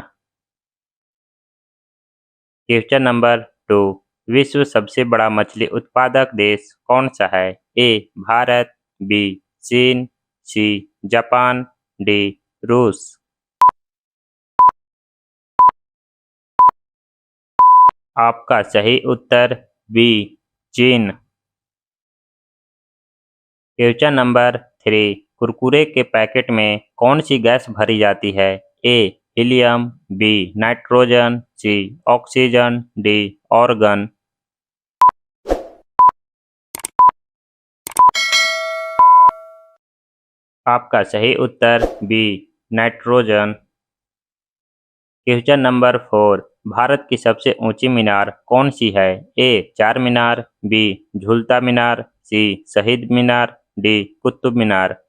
क्वेश्चन नंबर 2, विश्व सबसे बड़ा मछली उत्पादक देश कौन सा है? ए भारत, बी चीन, सी जापान, डी रूस। आपका सही उत्तर बी चीन। क्वेश्चन नंबर 3, कुरकुरे के पैकेट में कौन सी गैस भरी जाती है? A helium, B nitrogen, C oxygen, D argon. आपका सही उत्तर B nitrogen. Question number 4, Bharat की सबसे ऊंची मीनार कौन सी है? ए चार मीनार, बी झूलता मीनार, सी शहीद मीनार, डी कुतुब मीनार।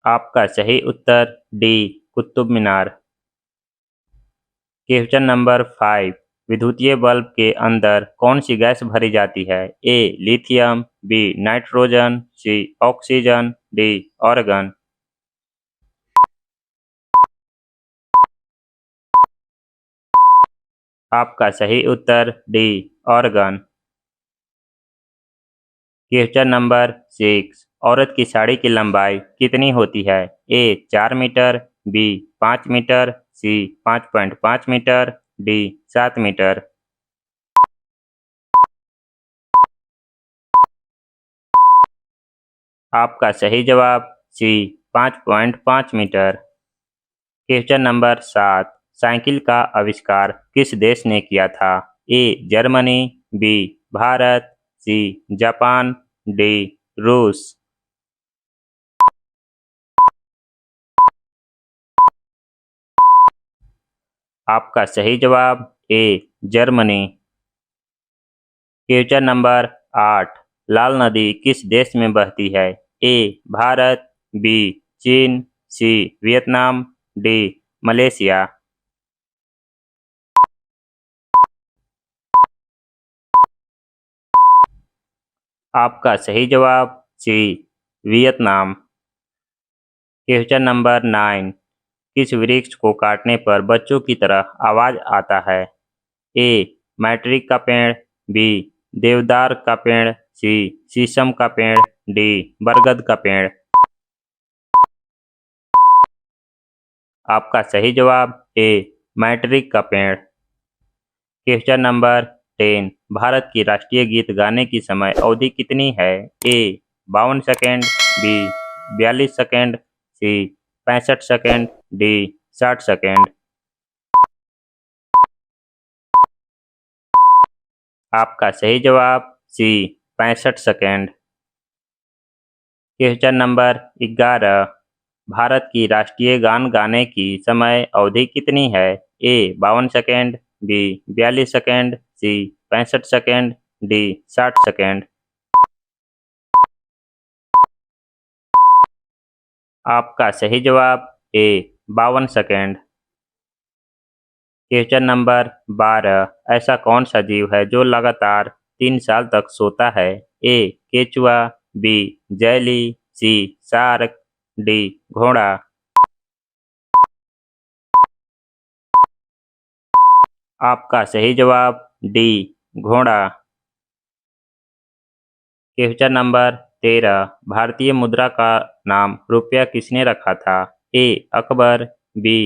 आपका सही उत्तर D Qutub Minar. Question number 5, विद्युतीय बल्ब के अंदर कौन सी गैस भरी जाती है? A lithium, B nitrogen, C oxygen, D argon. आपका सही उत्तर डी ऑर्गन। क्वेश्चन नंबर 6, औरत की साड़ी की लंबाई कितनी होती है? A 4 metre, B 5 metre, C 5.5 metre, D 7 metre. आपका सही जवाब C 5.5 metre. Question number 7, cycle का आविष्कार किस देश ने किया था? A Germany, B Bharat, C Japan, D रूस। आपका सही जवाब ए जर्मनी। क्वेश्चन नंबर 8, लाल नदी किस देश में बहती है? ए भारत, बी चीन, सी वियतनाम, डी मलेशिया। आपका सही जवाब सी वियतनाम। Question number 9। किस वृक्ष को काटने पर बच्चों की तरह आवाज आता है? ए मैट्रिक का पेड़, बी देवदार का पेड़, सी शीशम का पेड़, डी बरगद का पेड़। आपका सही जवाब ए मैट्रिक का पेड़। Question number 10। भारत की राष्ट्रीय गीत गाने की समय अवधि कितनी है? ए 52 सेकेंड, बी 42 सेकेंड, सी 65 सेकेंड, डी 60 सेकेंड। आपका सही जवाब सी 65 सेकेंड। Question number 11। भारत की राष्ट्रीय गान गाने की समय अवधि कितनी है? ए 52 सेकेंड, बी 42 सेकेंड, सी 65 सेकेंड, डी 60 सेकेंड। आपका सही जवाब ए 52 सेकेंड। Question number 12। ऐसा कौन सा जीव है जो लगातार 3 साल तक सोता है? ए केचुआ, बी जैली, सी शार्क, डी घोड़ा। आपका सही जवाब डी घोड़ा। Question number 13। भारतीय मुद्रा का नाम रुपया किसने रखा था? ए अकबर, बी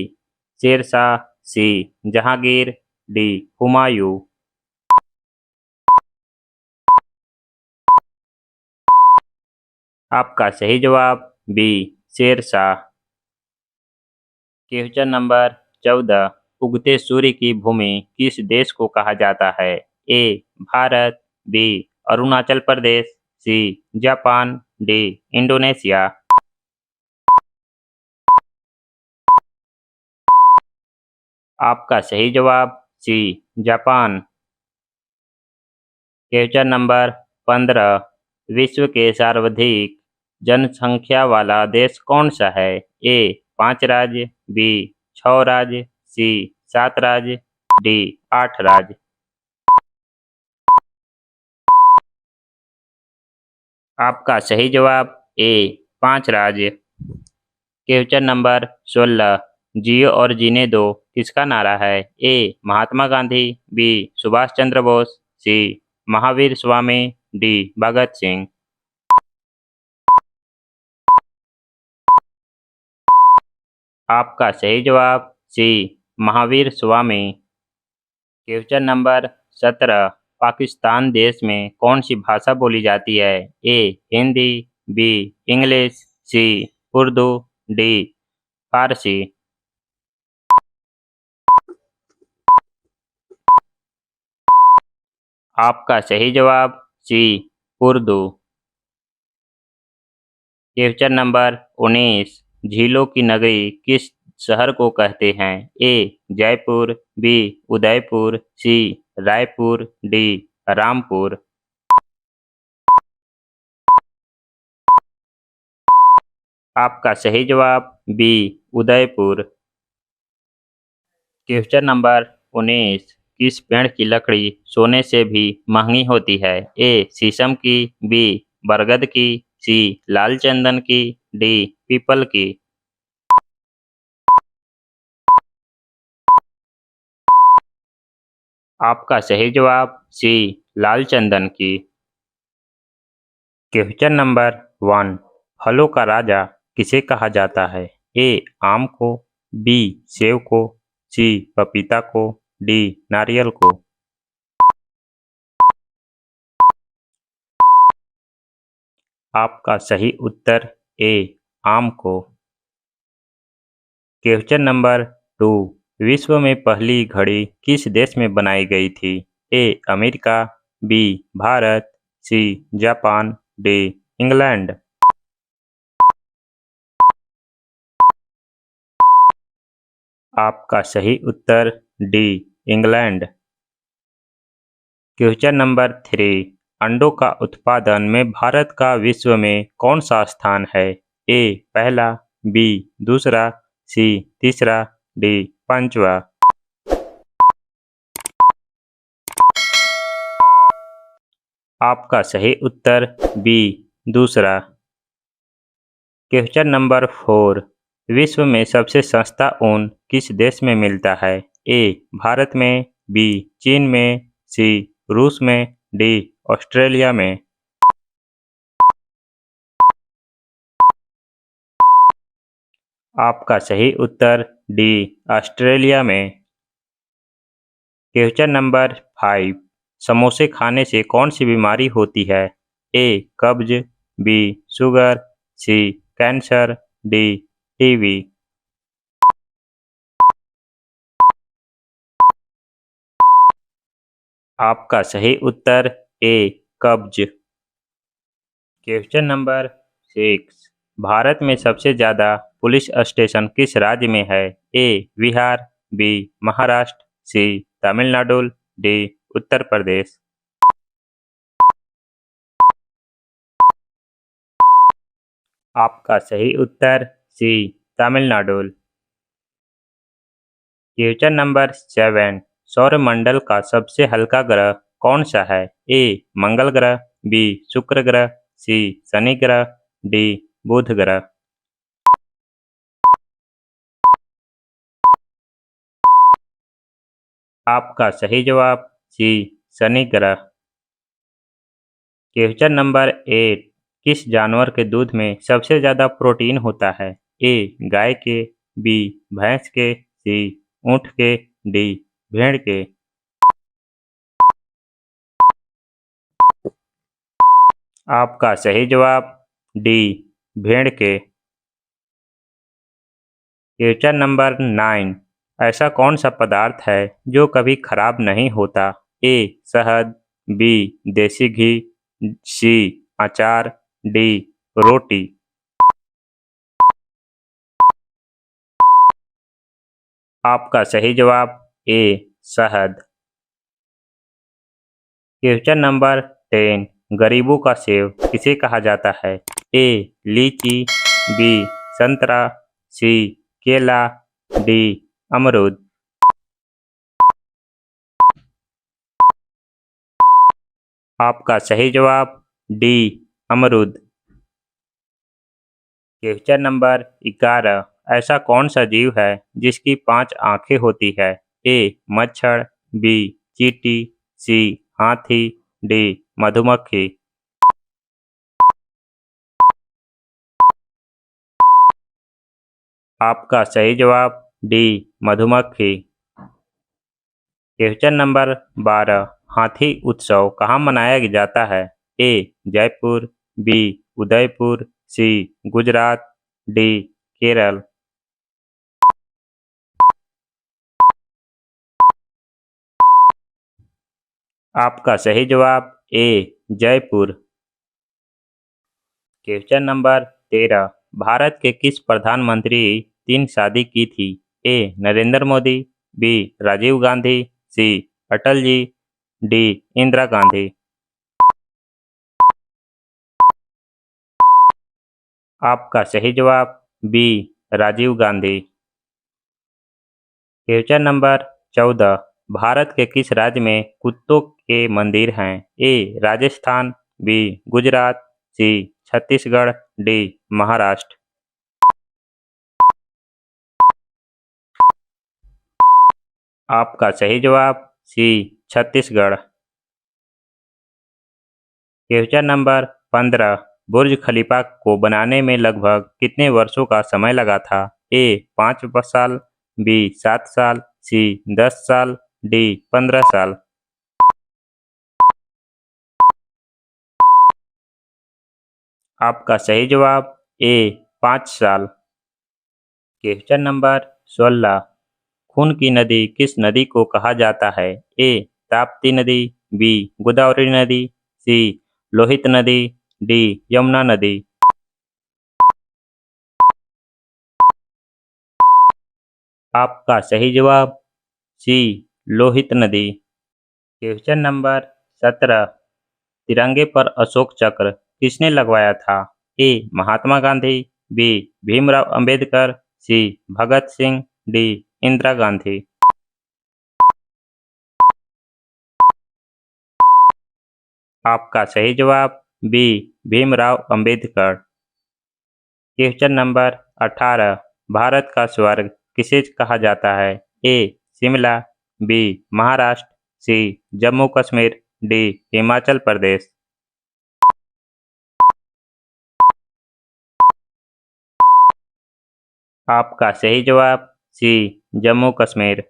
शेरशाह, सी जहांगीर, डी हुमायूं। आपका सही जवाब बी शेरशाह। Question number 14। उगते सूर्य की भूमि किस देश को कहा जाता है? A Bharat, B Arunachal Pradesh, C Japan, D Indonesia. आपका सही जवाब सी जापान। Question number 15। विश्व के सर्वाधिक जनसंख्या वाला देश कौन सा है? ए 5 राज्य, बी 6 राज्य, सी 7 राज्य, डी 8 राज्य। आपका सही जवाब ए 5 राज्य। Question number 16। जियो और जीने दो किसका नारा है? A Mahatma Gandhi, B Subhash Chandra Bose, C Mahavir Swami, D Bhagat Singh. आपका सही जवाब C Mahavir Swami. Question number 17। Pakistan देश में कौन सी भाषा बोली जाती है? A Hindi, B English, C Urdu, D Farsi. आपका सही जवाब सी उर्दू। Question number 19। झीलों की नगरी किस शहर को कहते हैं? ए जयपुर, बी उदयपुर, सी रायपुर, डी रामपुर। आपका सही जवाब बी उदयपुर। Question number 19। किस पेड़ की लकड़ी सोने से भी महंगी होती है? ए शीशम की, बी बरगद की, सी लाल चंदन की, डी पीपल की। आपका सही जवाब सी लाल चंदन की। Question number 1। फलों का राजा किसे कहा जाता है? ए आम को, बी सेब को, सी पपीता को, डी नारियल को। आपका सही उत्तर ए आम को। Question number 2। विश्व में पहली घड़ी किस देश में बनाई गई थी? A America, B Bharat, C Japan, D England. आपका सही उत्तर डी इंग्लैंड। Question number 3। अंडों का उत्पादन में भारत का विश्व में कौन सा स्थान है? ए पहला, बी दूसरा, सी तीसरा, डी पांचवा। आपका सही उत्तर बी दूसरा। क्वेश्चन नंबर 4, विश्व में सबसे सस्ता ऊन किस देश में मिलता है? ए भारत में, बी चीन में, सी रूस में, डी ऑस्ट्रेलिया में। आपका सही उत्तर डी ऑस्ट्रेलिया में। क्वेश्चन नंबर 5, समोसे खाने से कौन सी बीमारी होती है? ए कब्ज, बी शुगर, सी कैंसर, डी टीबी। आपका सही उत्तर ए कब्ज। क्वेश्चन नंबर 6, भारत में सबसे ज़्यादा पुलिस स्टेशन किस राज्य में है? ए बिहार, बी महाराष्ट्र, सी तमिलनाडु, डी उत्तर प्रदेश। आपका सही उत्तर सी तमिलनाडु। क्वेश्चन नंबर 7, सौरमंडल का सबसे हल्का ग्रह कौन सा है? ए मंगल ग्रह, बी शुक्र ग्रह, सी शनि ग्रह, डी बुध ग्रह। आपका सही जवाब सी शनि ग्रह। क्वेश्चन नंबर 8, किस जानवर के दूध में सबसे ज़्यादा प्रोटीन होता है? ए गाय के, बी भैंस के, सी ऊँट के, डी भेड़ के। आपका सही जवाब डी भेड़ के। क्वेश्चन नंबर 9, ऐसा कौन सा पदार्थ है जो कभी खराब नहीं होता? ए शहद, बी देसी घी, सी अचार, डी रोटी। आपका सही जवाब ए शहद। क्वेश्चन नंबर 10, गरीबों का सेब किसे कहा जाता है? ए लीची, बी संतरा, सी केला, डी अमरूद। आपका सही जवाब डी अमरूद। क्वेश्चन नंबर 11, ऐसा कौन सा जीव है जिसकी 5 आंखें होती है? ए मच्छर, बी चींटी, सी हाथी, डी मधुमक्खी। आपका सही जवाब डी मधुमक्खी। क्वेश्चन नंबर 12, हाथी उत्सव कहाँ मनाया जाता है? A Jaipur, B Udaipur, C Gujarat, D Kerala. आपका सही जवाब A Jaipur. Question number 13, Bharat के किस प्रधानमंत्री 3 शादी की थी? A Narendra Modi, B Rajiv Gandhi, C Atal ji, D Indira Gandhi. आपका सही जवाब B Rajiv Gandhi. Question number 14, Bharat के किस राज्य में कुत्तों के मंदिर हैं? A Rajasthan, B Gujarat, C Chhattisgarh, D Maharashtra. आपका सही जवाब सी छत्तीसगढ़। क्वेश्चन नंबर 15, बुर्ज खलीफा को बनाने में लगभग कितने वर्षों का समय लगा था? ए 5 साल, बी 7 साल, सी 10 साल, डी 15 साल। आपका सही जवाब ए 5 साल। क्वेश्चन नंबर 16, खून की नदी किस नदी को कहा जाता है? ए ताप्ती नदी, बी गोदावरी नदी, सी लोहित नदी, डी यमुना नदी। आपका सही जवाब सी लोहित नदी। क्वेश्चन नंबर 17, तिरंगे पर अशोक चक्र किसने लगवाया था? A. Mahatma Gandhi, B. Bhimrao Ambedkar, C. Bhagat Singh, D. Indira Gandhi. आपका सही जवाब B. Bhimrao Ambedkar. Question number 18। Bharat का स्वर्ग किसे कहा जाता है? A. Shimla, B. Maharashtra, C. Jammu Kashmir, D. Himachal Pradesh. आपका सही जवाब C. Jammu Kashmir.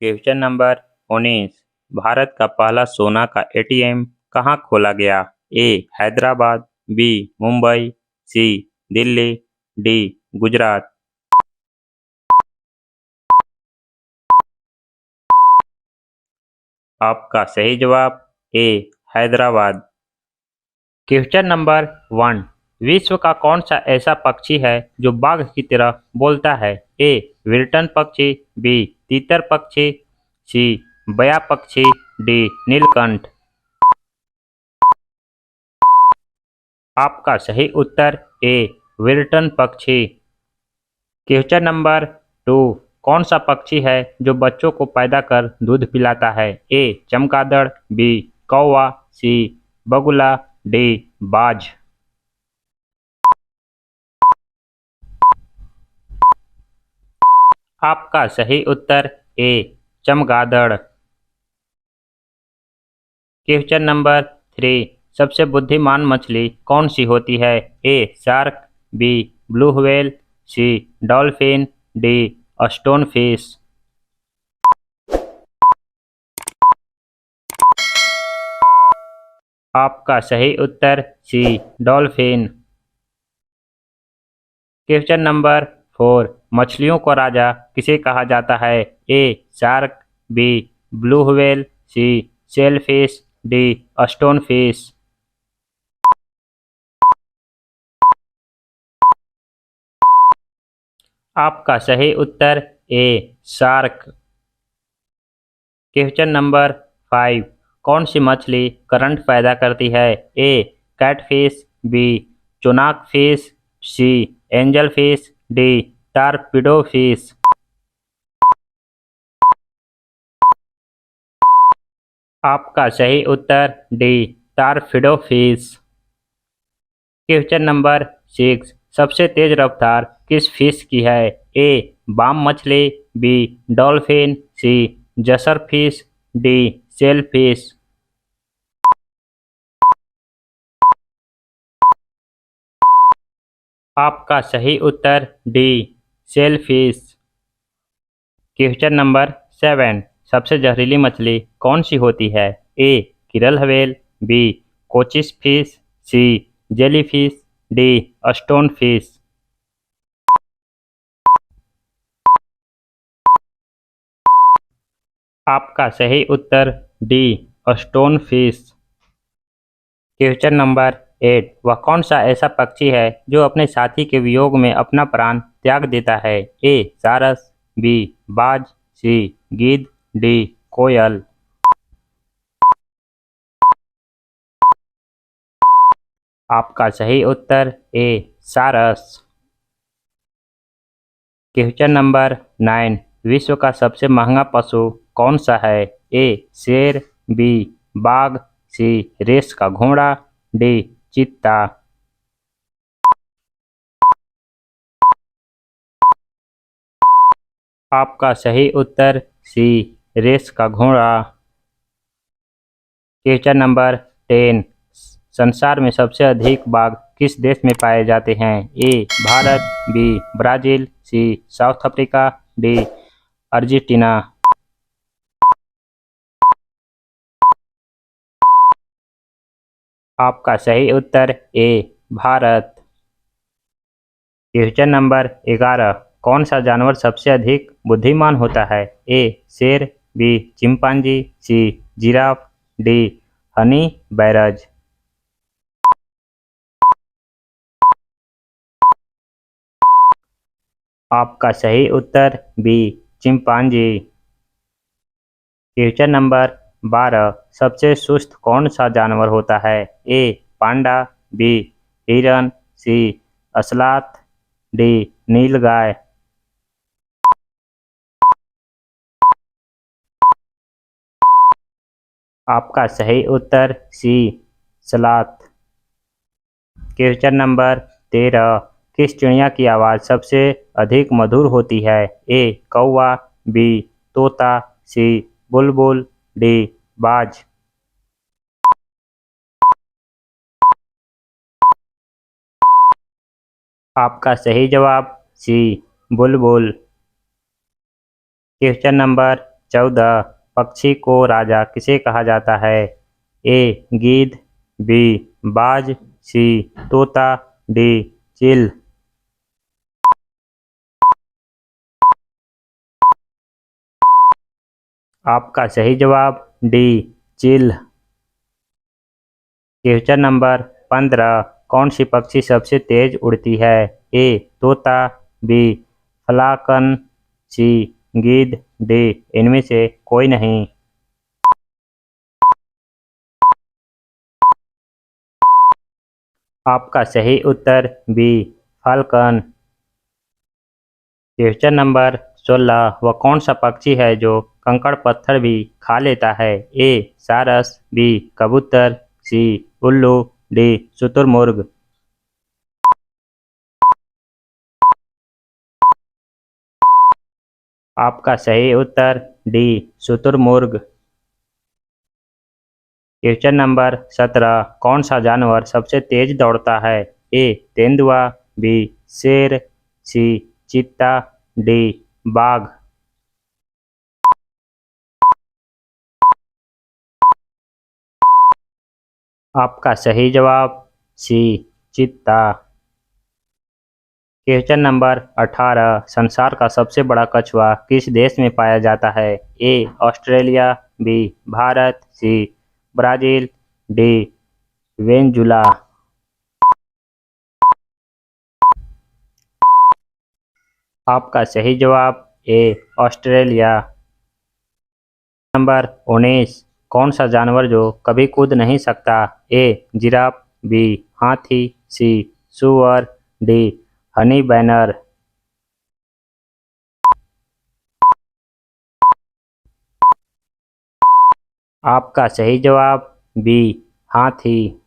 Question number 19। Bharat का पहला सोना का एटीएम कहाँ खोला गया? A. Hyderabad, B. Mumbai, C. Delhi, D. Gujarat. आपका सही जवाब ए. हैदराबाद। Question number 1। विश्व का कौन सा ऐसा पक्षी है जो बाघ की तरह बोलता है? ए. विल्टन पक्षी, बी. तीतर पक्षी, सी. बया पक्षी, डी. नीलकंठ। आपका सही उत्तर ए. विल्टन पक्षी। Question number 2। कौन सा पक्षी है जो बच्चों को पैदा कर दूध पिलाता है? ए. चमगादड़, बी. कौवा, सी. बगुला, डी. बाज। आपका सही उत्तर ए. चमगादड़। Question number 3। सबसे बुद्धिमान मछली कौन सी होती है? A. Shark, B. Blue whale, C. Dolphin, D. Stone fish. आपका सही उत्तर सी. डॉल्फिन। Question number 4। मछलियों का राजा किसे कहा जाता है? A. Shark, B. Blue whale, C. Sailfish, D. Stone fish. आपका सही उत्तर ए. शार्क। Question number 5। कौन सी मछली करंट पैदा करती है? ए. Catfish, B. चुनाक फिश, सी. Angel fish, D. Torpedo fish. आपका सही उत्तर D. Torpedo fish. Question number 6। सबसे तेज रफ्तार किस फिश की है? ए. बाम मछली, बी. Dolphin, C. जसर फिश, डी. Sail fish. आपका सही उत्तर D. Sail fish. Question number 7। सबसे जहरीली मछली कौन सी होती है? ए. Killer whale, B. कोचिस fish, C. Jellyfish, D. Stone fish. आपका सही उत्तर D. Stone fish. Question number 8। वह कौन सा ऐसा पक्षी है जो अपने साथी के वियोग में अपना प्राण त्याग देता है? ए. सारस, बी. बाज, सी. गिद्ध, डी. कोयल। आपका सही उत्तर ए. सारस। Question number 9। विश्व का सबसे महंगा पशु कौन सा है? ए. शेर, बी. बाघ, सी. रेस का घोड़ा, डी. चीता। आपका सही उत्तर सी. रेस का घोड़ा। Question number 10। संसार में सबसे अधिक बाघ किस देश में पाए जाते हैं? A. Bharat, B. Brazil, C. South Africa, D. Argentina. आपका सही उत्तर ए. भारत। Question number 11। कौन सा जानवर सबसे अधिक बुद्धिमान होता है? ए. शेर, B. Chimpanzee, C. Giraffe, D. Honey badger. आपका सही उत्तर बी. चिंपांजी। क्वेश्चन नंबर 12 सबसे सुस्त कौन सा जानवर होता है? ए पांडा, बी हिरन, सी अस्लात, डी नीलगाय। आपका सही उत्तर सी सलात। क्वेश्चन नंबर 13 किस चिड़िया की आवाज़ सबसे अधिक मधुर होती है? ए कौवा, बी तोता, सी बुलबुल, डी बाज। आपका सही जवाब सी बुलबुल। क्वेश्चन नंबर 14 पक्षी को राजा किसे कहा जाता है? ए गीध, बी बाज, सी तोता, डी चिल। आपका सही जवाब डी चिल। क्वेश्चन नंबर 15 कौन सी पक्षी सबसे तेज उड़ती है? ए तोता, बी फलाकन, सी गीध, डी इनमें से कोई नहीं। आपका सही उत्तर बी फाल्कन। क्वेश्चन नंबर 16 वह कौन सा पक्षी है जो कंकड़ पत्थर भी खा लेता है? ए सारस, बी कबूतर, सी उल्लू, डी शुतुरमुर्ग। आपका सही उत्तर डी शुतुरमुर्ग। क्वेश्चन नंबर 17 कौन सा जानवर सबसे तेज दौड़ता है? ए तेंदुआ, बी शेर, सी चीता, डी बाघ। आपका सही जवाब सी चीता। क्वेश्चन नंबर 18 संसार का सबसे बड़ा कछुआ किस देश में पाया जाता है? A Australia, B Bharat, C Brazil, D Venezuela. आपका सही जवाब ए ऑस्ट्रेलिया। नंबर 19 कौन सा जानवर जो कभी कूद नहीं सकता? ए जिराफ, बी हाथी, सी सुअर, डी हनी बैनर। आपका सही जवाब बी हाथी।